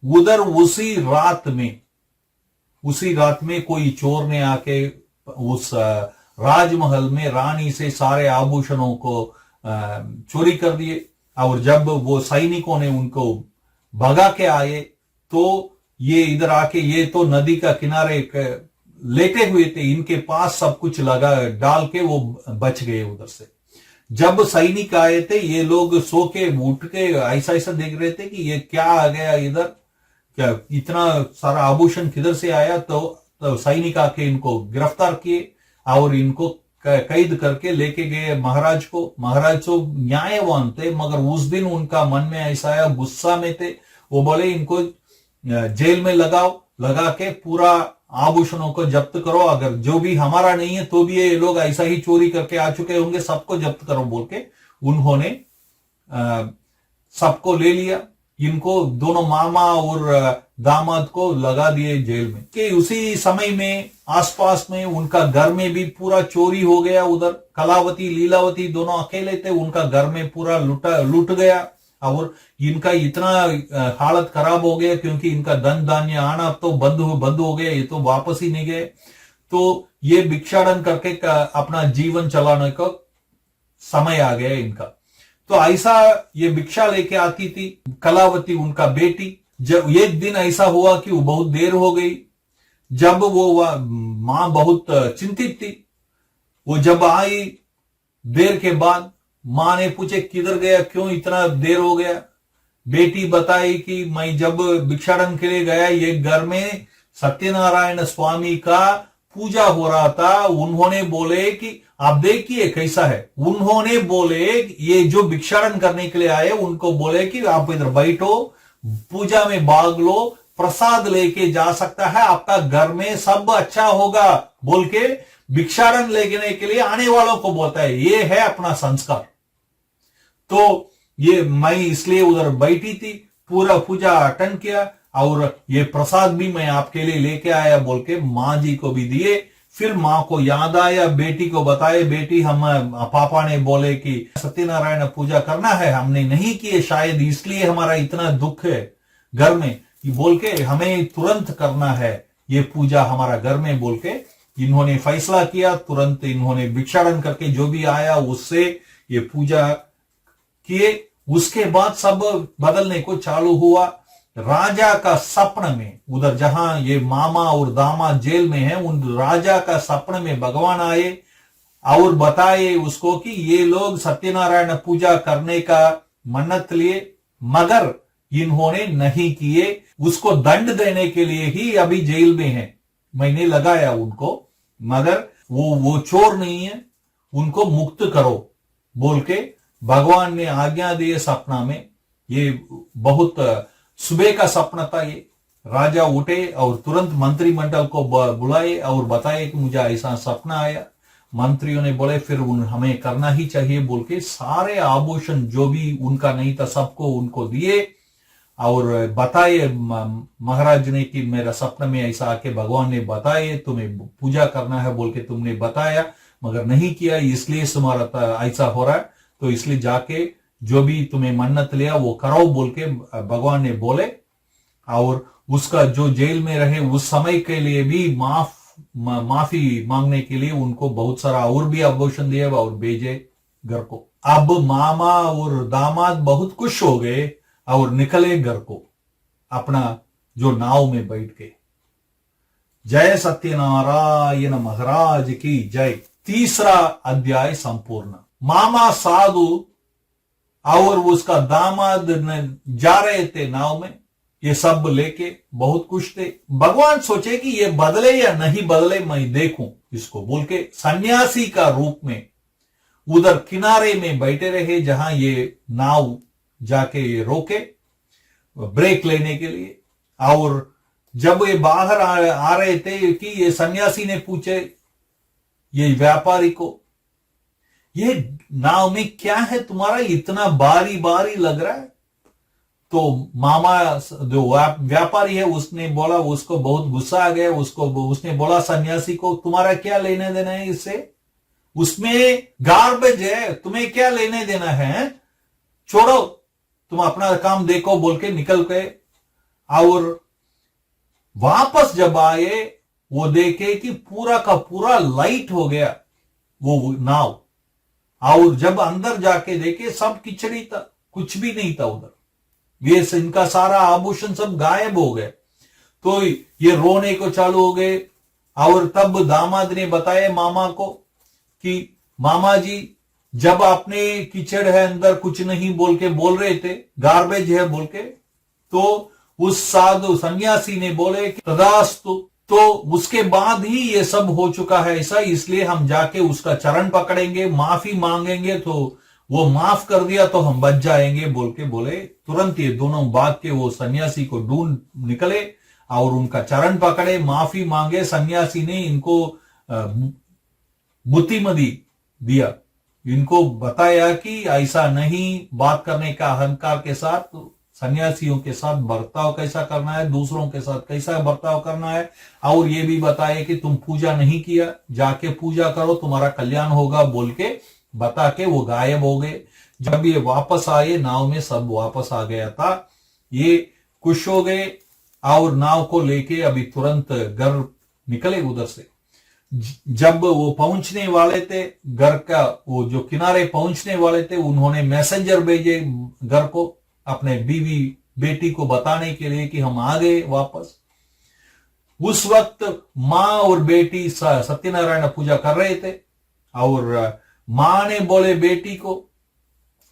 उधर उसी रात में कोई चोर ने आके उस राजमहल में रानी से सारे आभूषणों को चोरी कर दिए। और जब वो सैनिकों ने उनको भगा के आए तो ये इधर आके, ये तो नदी का किनारे लेटे हुए थे, इनके पास सब कुछ लगा डाल के वो बच गए उधर से। जब सैनिक आए थे ये लोग सो के उठ के ऐसा ऐसा देख रहे थे कि ये क्या आ गया इधर, क्या इतना सारा आभूषण किधर से आया। तो सैनिक आके इनको गिरफ्तार किए और इनको कैद करके लेके गए महाराज को। महाराज तो न्यायवान थे, मगर उस दिन उनका मन में ऐसा आया, गुस्सा में थे, वो बोले इनको जेल में लगा के पूरा आभूषणों को जब्त करो, अगर जो भी हमारा नहीं है तो भी ये लोग ऐसा ही चोरी करके आ चुके होंगे, सबको जब्त करो बोल के उन्होंने सबको ले लिया। इनको दोनों मामा और दामाद को लगा दिए जेल में। कि उसी समय में आसपास में उनका घर में भी पूरा चोरी हो गया। उधर कलावती लीलावती दोनों अकेले थे, उनका घर में पूरा लूट गया और इनका इतना हालत खराब हो गया क्योंकि इनका धन धान्य आना तो बंद हो गया, ये तो वापस ही नहीं गए। तो ये भिक्षाटन करके अपना जीवन चलाने का समय आ गया इनका। तो ऐसा ये भिक्षा लेके आती थी कलावती, उनका बेटी। जब एक दिन ऐसा हुआ कि वो बहुत देर हो गई, जब वो मां बहुत चिंतित थी। वो जब आई देर के बाद, मां ने पूछे किधर गया, क्यों इतना देर हो गया। बेटी बताई कि मैं जब भिक्षाटन के लिए गया, ये घर में सत्यनारायण स्वामी का पूजा हो रहा था। उन्होंने बोले कि आप देखिए कैसा है। उन्होंने बोले ये जो भिक्षाटन करने के लिए आए उनको बोले कि आप इधर बैठो, पूजा में भाग लो, प्रसाद लेके जा सकता है, आपका घर में सब अच्छा होगा बोल के भिक्षाटन लेने के लिए आने वालों को बोलता है। ये है अपना संस्कार। तो ये मैं इसलिए उधर बैठी थी, पूरा पूजा अटेंड किया और ये प्रसाद भी मैं आपके लिए लेके आया बोल के मां जी को भी दिए। फिर मां को याद आया, बेटी को बताए, बेटी हम पापा ने बोले कि सत्यनारायण पूजा करना है, हमने नहीं किए, शायद इसलिए हमारा इतना दुख है घर में, बोल के हमें तुरंत करना है ये पूजा हमारा घर में बोल के इन्होंने फैसला किया। तुरंत इन्होंने भिक्षाटन करके जो भी आया उससे ये पूजा किए। उसके बाद सब बदलने को चालू हुआ। राजा का सपन में, उधर जहां ये मामा और दामाद जेल में है, उन राजा का सपन में भगवान आए और बताए उसको कि ये लोग सत्यनारायण पूजा करने का मन्नत लिए मगर इन्होंने नहीं किए, उसको दंड देने के लिए ही अभी जेल में है। मैंने लगाया उनको, मगर वो चोर नहीं है, उनको मुक्त करो बोल के भगवान ने आज्ञा दी सपना में। ये बहुत सुबह का सपना था। ये राजा उठे और तुरंत मंत्रिमंडल को बुलाए और बताए कि मुझे ऐसा सपना आया। मंत्रियों ने बोले फिर हमें करना ही चाहिए बोल के सारे आभूषण जो भी उनका नहीं था सबको उनको दिए और बताए महाराज ने कि मेरा सपना में ऐसा आके भगवान ने बताए तुम्हें पूजा करना है बोल के तुमने बताया मगर नहीं किया, इसलिए तुम्हारा ऐसा हो रहा है, तो इसलिए जाके जो भी तुम्हें मन्नत लिया वो कराओ बोल के भगवान ने बोले। और उसका जो जेल में रहे उस समय के लिए भी माफी मांगने के लिए उनको बहुत सारा और भी आभूषण दिए और भेजे घर को। अब मामा और दामाद बहुत खुश हो गए और निकले घर को अपना जो नाव में बैठ के। जय सत्यनारायण महाराज की जय। तीसरा अध्याय संपूर्ण। मामा साधु और उसका दामाद जा रहे थे नाव में, ये सब लेके बहुत खुश थे। भगवान सोचे कि ये बदले या नहीं बदले मैं देखूं इसको बोल के सन्यासी का रूप में उधर किनारे में बैठे रहे जहां ये नाव जाके ये रोके ब्रेक लेने के लिए। और जब ये बाहर आ रहे थे कि ये सन्यासी ने पूछे ये व्यापारी को, ये नाव में क्या है तुम्हारा, इतना बारी बारी लग रहा है। तो मामा जो व्यापारी है उसने बोला, उसको बहुत गुस्सा आ गया, उसने बोला सन्यासी को तुम्हारा क्या लेने देना है इससे, उसमें गार्बेज है, तुम्हें क्या लेने देना है, छोड़ो तुम अपना काम देखो बोल के निकल गए। और वापस जब आए वो देखे कि पूरा का पूरा लाइट हो गया वो नाव, और जब अंदर जाके देखे सब किचड़ी था, कुछ भी नहीं था उधर, ये इनका सारा आभूषण सब गायब हो गए। तो ये रोने को चालू हो गए। और तब दामाद ने बताया मामा को कि मामा जी जब आपने कीचड़ है अंदर कुछ नहीं बोल के बोल रहे थे, गार्बेज है बोल के, तो उस साधु सन्यासी ने बोले कि तदास्तु, तो उसके बाद ही ये सब हो चुका है ऐसा, इसलिए हम जाके उसका चरण पकड़ेंगे, माफी मांगेंगे, तो वो माफ कर दिया तो हम बच जाएंगे बोल के बोले। तुरंत ये दोनों भाग के वो सन्यासी को ढूंढ निकले और उनका चरण पकड़े, माफी मांगे। सन्यासी ने इनको बुद्धिमति दिया, इनको बताया कि ऐसा नहीं बात करने का अहंकार के साथ। तो सन्यासियों के साथ बर्ताव कैसा करना है, दूसरों के साथ कैसा बर्ताव करना है, और ये भी बताए कि तुम पूजा नहीं किया, जाके पूजा करो, तुम्हारा कल्याण होगा बोल के बता के वो गायब हो गए। जब ये वापस आए, नाव में सब वापस आ गया था। ये खुश हो गए और नाव को लेके अभी तुरंत घर निकले उधर से। जब वो पहुंचने वाले थे घर का, वो जो किनारे पहुंचने वाले थे, उन्होंने मैसेंजर भेजे घर को, अपने बीवी बेटी को बताने के लिए कि हम आ गए वापस। उस वक्त माँ और बेटी सत्यनारायण पूजा कर रहे थे और माँ ने बोले बेटी को,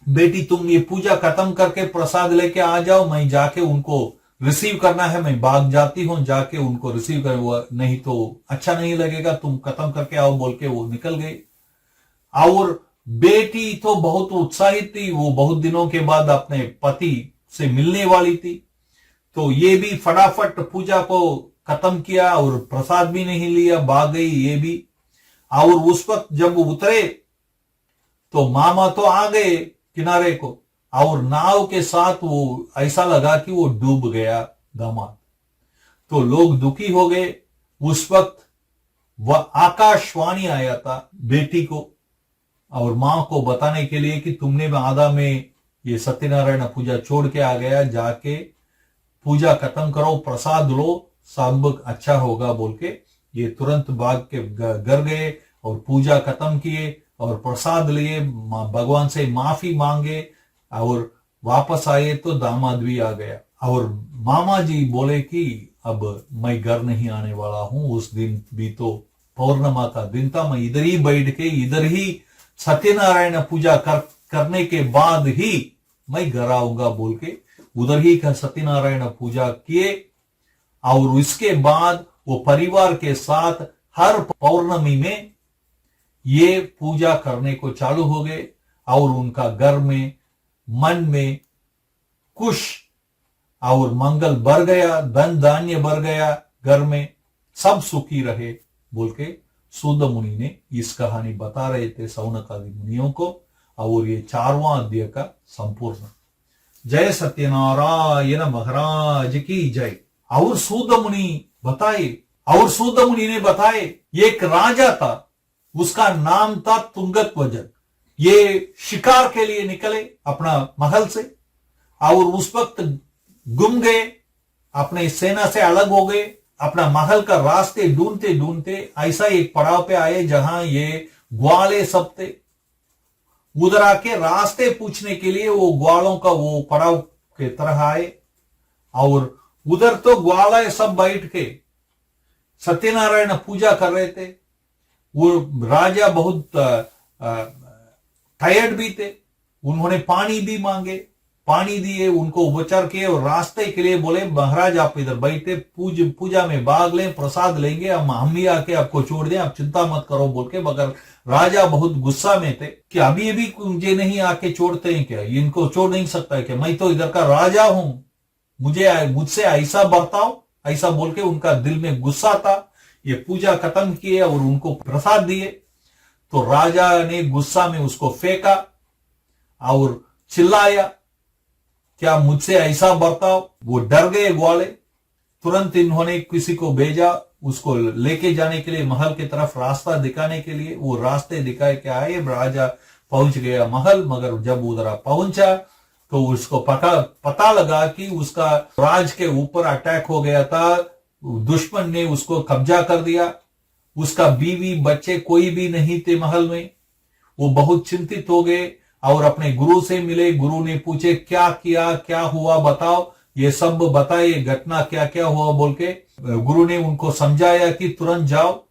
बेटी तुम ये पूजा खत्म करके प्रसाद लेके आ जाओ, मैं जाके उनको रिसीव करना है, मैं भाग जाती हूं, जाके उनको रिसीव कर, नहीं तो अच्छा नहीं लगेगा, तुम खत्म करके आओ बोल के वो निकल गए। और बेटी तो बहुत उत्साहित थी, वो बहुत दिनों के बाद अपने पति से मिलने वाली थी, तो ये भी फटाफट पूजा को खत्म किया और प्रसाद भी नहीं लिया, भाग गई ये भी। और उस वक्त जब उतरे तो मामा तो आ गए किनारे को, और नाव के साथ वो ऐसा लगा कि वो डूब गया दामाद। तो लोग दुखी हो गए। उस वक्त वह आकाशवाणी आया था बेटी को और मां को बताने के लिए कि तुमने आधा में ये सत्यनारायण पूजा छोड़ के आ गया, जाके पूजा खत्म करो, प्रसाद लो, सब अच्छा होगा बोल के ये तुरंत भाग के घर गए और पूजा खत्म किए और प्रसाद लिए, भगवान से माफी मांगे और वापस आए तो दामाद भी आ गया। और मामा जी बोले कि अब मैं घर नहीं आने वाला हूं, उस दिन भी तो पौर्णिमा का दिन था, मैं इधर ही बैठ के इधर ही सत्यनारायण पूजा करने के बाद ही मैं घर आऊंगा बोल के उधर ही सत्यनारायण पूजा किए। और इसके बाद वो परिवार के साथ हर पौर्णमी में ये पूजा करने को चालू हो गए और उनका घर में मन में खुश और मंगल बढ़ गया, धन धान्य बढ़ गया, घर में सब सुखी रहे बोल के सूद मुनि ने इस कहानी बता रहे थे सौनक आदि मुनियों को। और ये 4वां अध्याय का संपूर्ण। जय सत्यनारायण महाराज की जय। और सूद मुनि ने बताए एक राजा था, उसका नाम था तुंगध्वज। ये शिकार के लिए निकले अपना महल से और उस वक्त गुम गए, अपने सेना से अलग हो गए, अपना महल का रास्ते ढूंढते ढूंढते ऐसा एक पड़ाव पे आए जहां ये ग्वाले सब थे। उधर आके रास्ते पूछने के लिए वो ग्वालों का वो पड़ाव के तरह आए और उधर तो ग्वाले सब बैठ के सत्यनारायण पूजा कर रहे थे। वो राजा बहुत टायर्ड भी थे, उन्होंने पानी भी मांगे, पानी दिए, उनको उपचार किए और रास्ते के लिए बोले महाराज आप इधर बैठे पूजा में भाग लें, प्रसाद लेंगे, हम ही आके आपको छोड़ दें, आप चिंता मत करो बोल के। मगर राजा बहुत गुस्सा में थे कि अभी अभी मुझे नहीं आके छोड़ते हैं क्या, इनको छोड़ नहीं सकता है क्या, मैं तो इधर का राजा हूं, मुझसे ऐसा बर्ताव, ऐसा बोल के उनका दिल में गुस्सा था। ये पूजा खत्म किए और उनको प्रसाद दिए तो राजा ने गुस्सा में उसको फेंका और चिल्लाया क्या मुझसे ऐसा बर्ताव। वो डर गए ग्वाले, तुरंत इन्होंने किसी को भेजा उसको लेके जाने के लिए, महल की तरफ रास्ता दिखाने के लिए। वो रास्ते दिखाए के आए, राजा पहुंच गया महल। मगर जब उधर पहुंचा तो उसको पता लगा कि उसका राज के ऊपर अटैक हो गया था, दुश्मन ने उसको कब्जा कर दिया, उसका बीवी बच्चे कोई भी नहीं थे महल में। वो बहुत चिंतित हो गए और अपने गुरु से मिले। गुरु ने पूछे क्या किया, क्या हुआ बताओ, ये सब बताए घटना क्या क्या हुआ बोल के। गुरु ने उनको समझाया कि तुरंत जाओ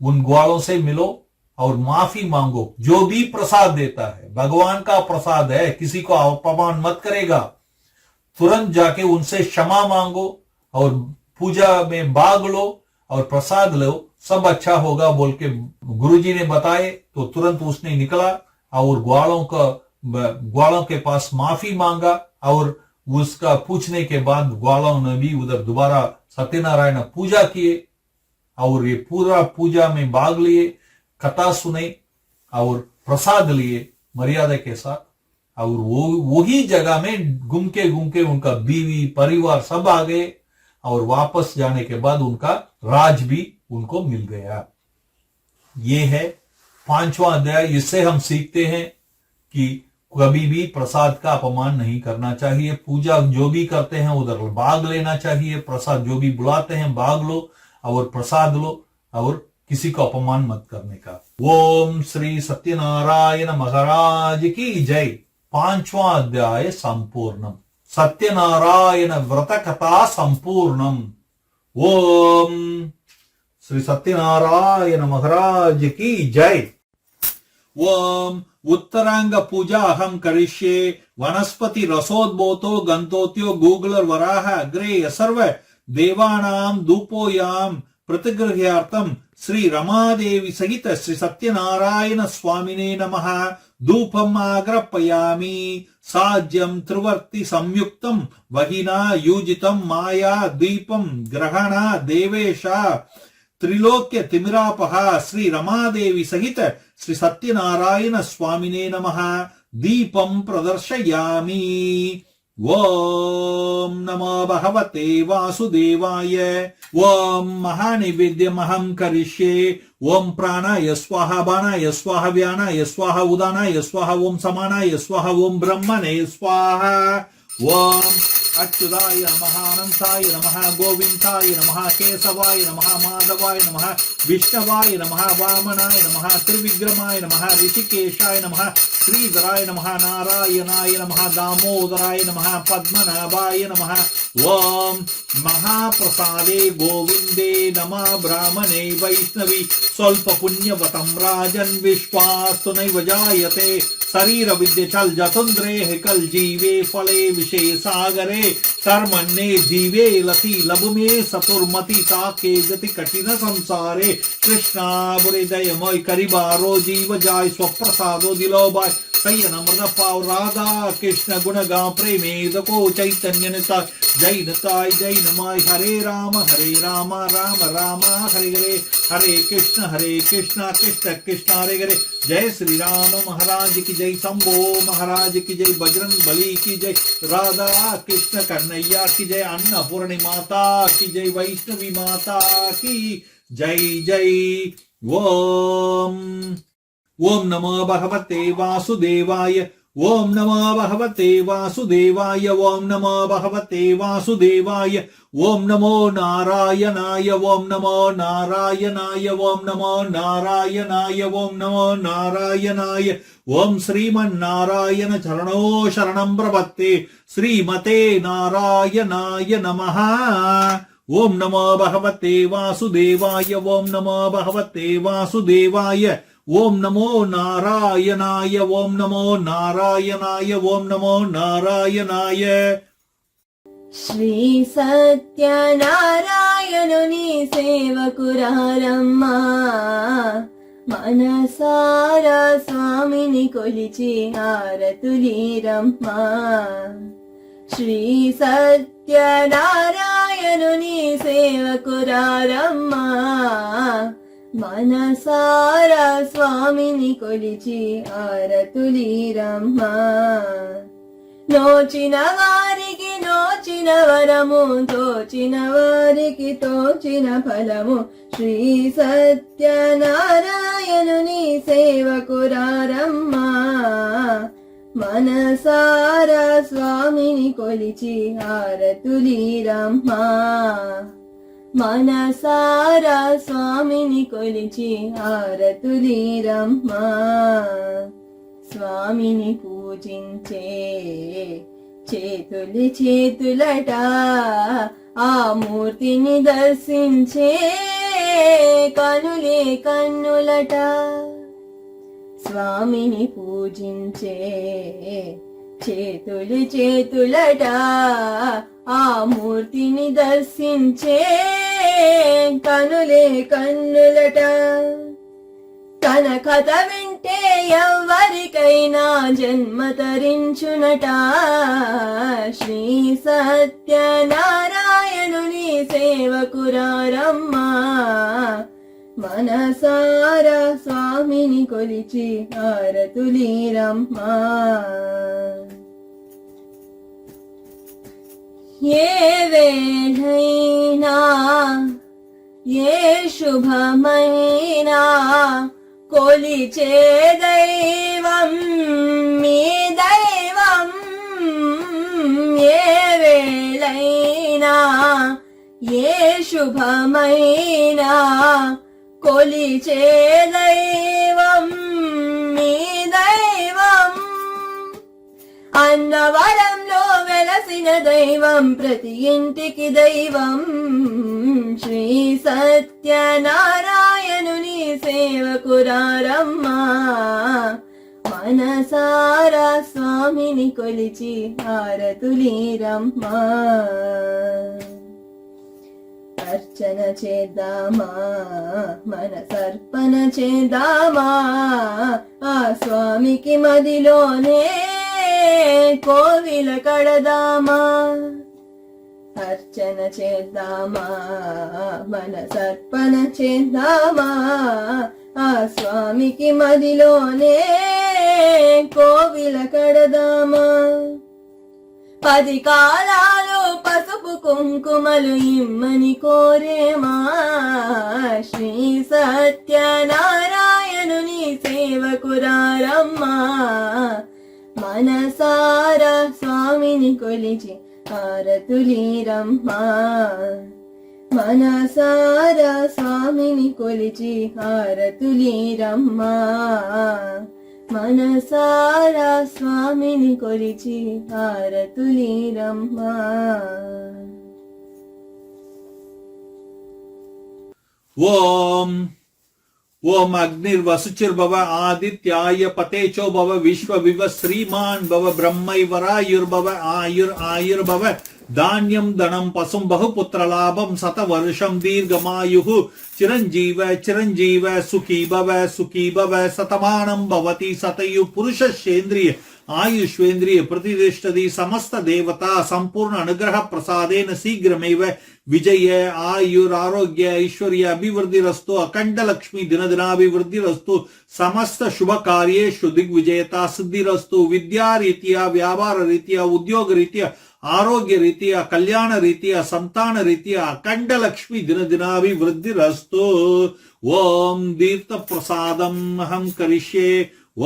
उन ग्वालों से मिलो और माफी मांगो। जो भी प्रसाद देता है भगवान का प्रसाद है, किसी को अपमान मत करेगा, तुरंत जाके उनसे क्षमा मांगो और पूजा में भाग लो और प्रसाद लो, सब अच्छा होगा बोल के गुरुजी ने बताए। तो तुरंत उसने निकला और ग्वालों के पास माफी मांगा और उसका पूछने के बाद ग्वालों ने भी उधर दोबारा सत्यनारायण पूजा किए और ये पूरा पूजा में भाग लिए, कथा सुने और प्रसाद लिए मर्यादा के साथ। और वही जगह में घूमके घूमके उनका बीवी परिवार सब आ गए और वापस जाने के बाद उनका राज भी उनको मिल गया। ये है 5वां अध्याय। इससे हम सीखते हैं कि कभी भी प्रसाद का अपमान नहीं करना चाहिए। पूजा जो भी करते हैं उधर भाग लेना चाहिए। प्रसाद जो भी बुलाते हैं भाग लो और प्रसाद लो और किसी को अपमान मत करने का। ओम श्री सत्यनारायण महाराज की जय। 5वां अध्याय संपूर्णम। सत्यनारायण व्रत कथा संपूर्णम। ओम श्री सत्यनारायण महाराज की जय। ओम उत्तरांग पूजा अहम करिष्ये वनस्पति रसोद्भूतो गंतोत्यो गूगलर वराह अग्रे सर्व देवानां धूपोयाम प्रतिगृह्यार्थम श्री रमादेवी सहित श्री सत्यनारायण स्वामिने नमः। धूपम आग्रपयामि साज्यम त्रिवर्ति संयुक्तम वहिना यूजितम माया दीपम ग्रहण देवेश त्रिलोक्य तिमिरापह श्री रमादेवी सहित श्री सत्यनारायण स्वामिने नमः। दीपम प्रदर्शयामि। ओम नमो भगवते वासुदेवाय। ओम महानिवेद्यमहं करिष्ये। ओम प्राणाय स्वाहा बाणाय स्वाहा व्यानाय स्वाहा उदानाय स्वाहा ओम समानाय स्वाहा ओम ब्रह्मणे स्वाहा। ओम अच्युताय नमः अनंताय नमः गोविंदाय नमः केशवाय नमः माधवाय नमः विष्णवाय नमः वामनाय नमः त्रिविक्रमाय नमः ऋषिकेशाय नमः श्रीधराय नमः नारायणाय नमः दामोदराय नमः पद्मनाभाय नमः। ओम महाप्रसादे गोविंदे नमः। ब्राह्मणे वैष्णवी स्वल्प पुण्यवतं राजन् विश्वास्तु नैव जायते। शरीर विद्य चल जतुन्द्रे कल जीवे फले विशेषागरे कर्मण्ये जीवे लति लभुमे सतुर्मति ताके गति कठिन संसारे। कृष्णा बुरे दयमय करिबारो जीव जाय स्वप्रसादो दिलो बाय। सयन मृद पाव राधा कृष्ण गुण गा प्रेमेद को चैतन्य निताय जय निताय जय नमाय। हरे राम राम राम हरे हरे हरे कृष्ण कृष्ण कृष्ण हरे हरे। जय श्री राम महाराज की जय। शंभो महाराज की जय। बजरंग बली की जय। राधा कृष्ण कन्हैया की जय। अन्नपूर्णी माता की जय। वैष्णवी माता की जय जय। ओम नमो भगवते वासुदेवाय। ओम नमो भगवते वासुदेवाय। ओम नमो भगवते वासुदेवाय। ओम नमो नारायणाय। ओम नमो नारायणाय। ओम नमो नारायणाय। ओम नमो नारायणाय। ओम श्रीमन्नारायण चरणो शरणं प्रपत्ते। श्रीमते नारायणाय नमः। ओम नमो भगवते वासुदेवाय। ओम नमो भगवते वासुदेवाय। ओम नमो नारायणाय। ओम नमो नारायणाय। ओम नमो नारायणाय। श्री सत्यनारायणुनि सेवकुरारम्मा मनसारा स्वामिनि कोलिचि हारतुलीरम्मा। श्री सत्यनारायणुनि सेवकुरारम्मा मनसारा स्वामिनि कोलिचि हारतुलीरम्मा। నోచిన వారికి నోచిన వరము తోచిన వారికి తోచిన ఫలము శ్రీ సత్యనారాయణుని సేవకురారమ్మా మనసారా స్వామిని కొలిచి హారతులీరమ్మా మనసారా స్వామిని కొలిచి హారతులీరమ్మా స్వామిని పూజించే చేతులు చేతులట ఆ మూర్తిని దర్శించే కనులే కన్నులట స్వామిని పూజించే చేతులు చేతులట ఆ మూర్తిని దర్శించే కనులే కన్నులట తన కథ వింటే ఎవ్వరికైనా జన్మ తరించునట శ్రీ సత్యనారాయణుని సేవకురారమ్మా మనసారా స్వామిని కొలిచి హారతులీరమ్మా ఏ వేళైనా ఏ శుభమైనా కొలిచే దైవం మీ దైవం. ఏ వేళైనా ఏ శుభమైనా కొలిచే దైవం మీ దైవం. అన్నవరంలో వెలసిన దైవం ప్రతి ఇంటికి దైవం. శ్రీ సత్యనారాయణుని సేవకురారమ్మా, మనసారా స్వామిని కొలిచి హారతులీరమ్మా. అర్చన చేద్దామా, మనసర్పణ చేద్దామా, ఆ స్వామికి మదిలోనే కోవిల కడదామా. అర్చన చేద్దామా, మనసర్పణ చేద్దామా, ఆ స్వామికి మదిలోనే కోవిల కడదామా. 10 కాలాలు పసుపు కుంకుమలు ఇమ్మని కోరేమా. శ్రీ సత్యనారాయణుని సేవకురారమ్మా, మనసారా స్వామిని కొలిచి హారతులీరమ్మా. మనసారా స్వామిని కొలిచి హారతులీరమ్మా. మనసారా స్వామిని కొలిచి హారతులీరమ్మా. ఓం ఓం అగ్నిర్వసుచిర్భవ ఆదిత్యాయ పతేచో భవ విశ్వ వివ శ్రీమాన్ భవ బ్రహ్మైవరాయుర్భవ ఆయుర్భవ ధాన్యం ధనం పశుం బహుపుత్రలాభం శతవర్షం దీర్ఘమాయు చిరంజీవ చిరంజీవ సుఖీ భవ శతమానం భవతి శతయు పురుషేంద్రియ ఆయుష్వేంద్రియ ప్రతిష్టది సమస్త దేవత సంపూర్ణ అనుగ్రహ ప్రసాదేన శీఘ్రమేవ విజయ ఆయురారోగ్య ఐశ్వర్య అభివృద్ధిరస్తు అఖండ లక్ష్మి దినదినాభివృద్ధిరస్తు సమస్త శుభ కార్యేషు దిగ్విజయత సిద్ధిరస్తు విద్యారీత్యా వ్యాపార రీత్యా ఉద్యోగ రీత్యా ఆరోగ్య రీత్యా కళ్యాణ రీత్యా సంతాన రీత్యా అఖండ లక్ష్మి దినదినాభివృద్ధిరస్తు. ఓం దీర్ఘ ప్రసాదం అహం కరిష్యే.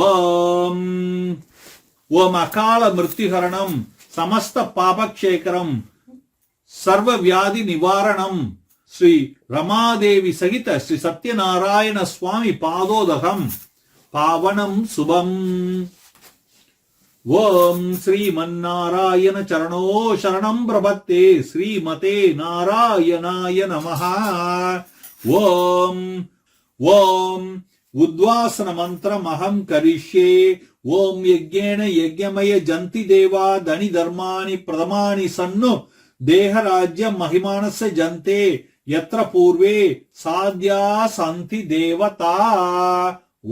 ఓం ఓం అకాల మృత్యుహరణం సమస్త పాపక్షేకరం సర్వ వ్యాధి నివారణం శ్రీ రమాదేవి సహిత శ్రీ సత్యనారాయణ స్వామి పాదోదకం పావనం శుభం. ఓం శ్రీమన్నారాయణ చరణో శరణం ప్రపత్తే శ్రీమతే నారాయణాయ నమః. ఓం ఓం ఉద్వాసన మంత్రమహం కరిష్యే. ఓం యజ్ఞేన యజ్ఞమయ జంతి దేవా ధని ధర్మాని ప్రథమాని సన్ను దేహరాజ్య మహిమానస్య జంతే యత్ర పూర్వే సాధ్యా సంతి దేవతా.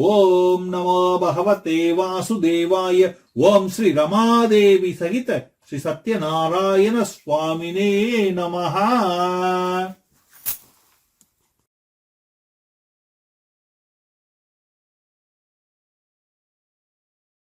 ఓం నమో భగవతే వాసుదేవాయ. ఓం శ్రీ రమాదేవి సహిత శ్రీ సత్యనారాయణ స్వామినే నమః.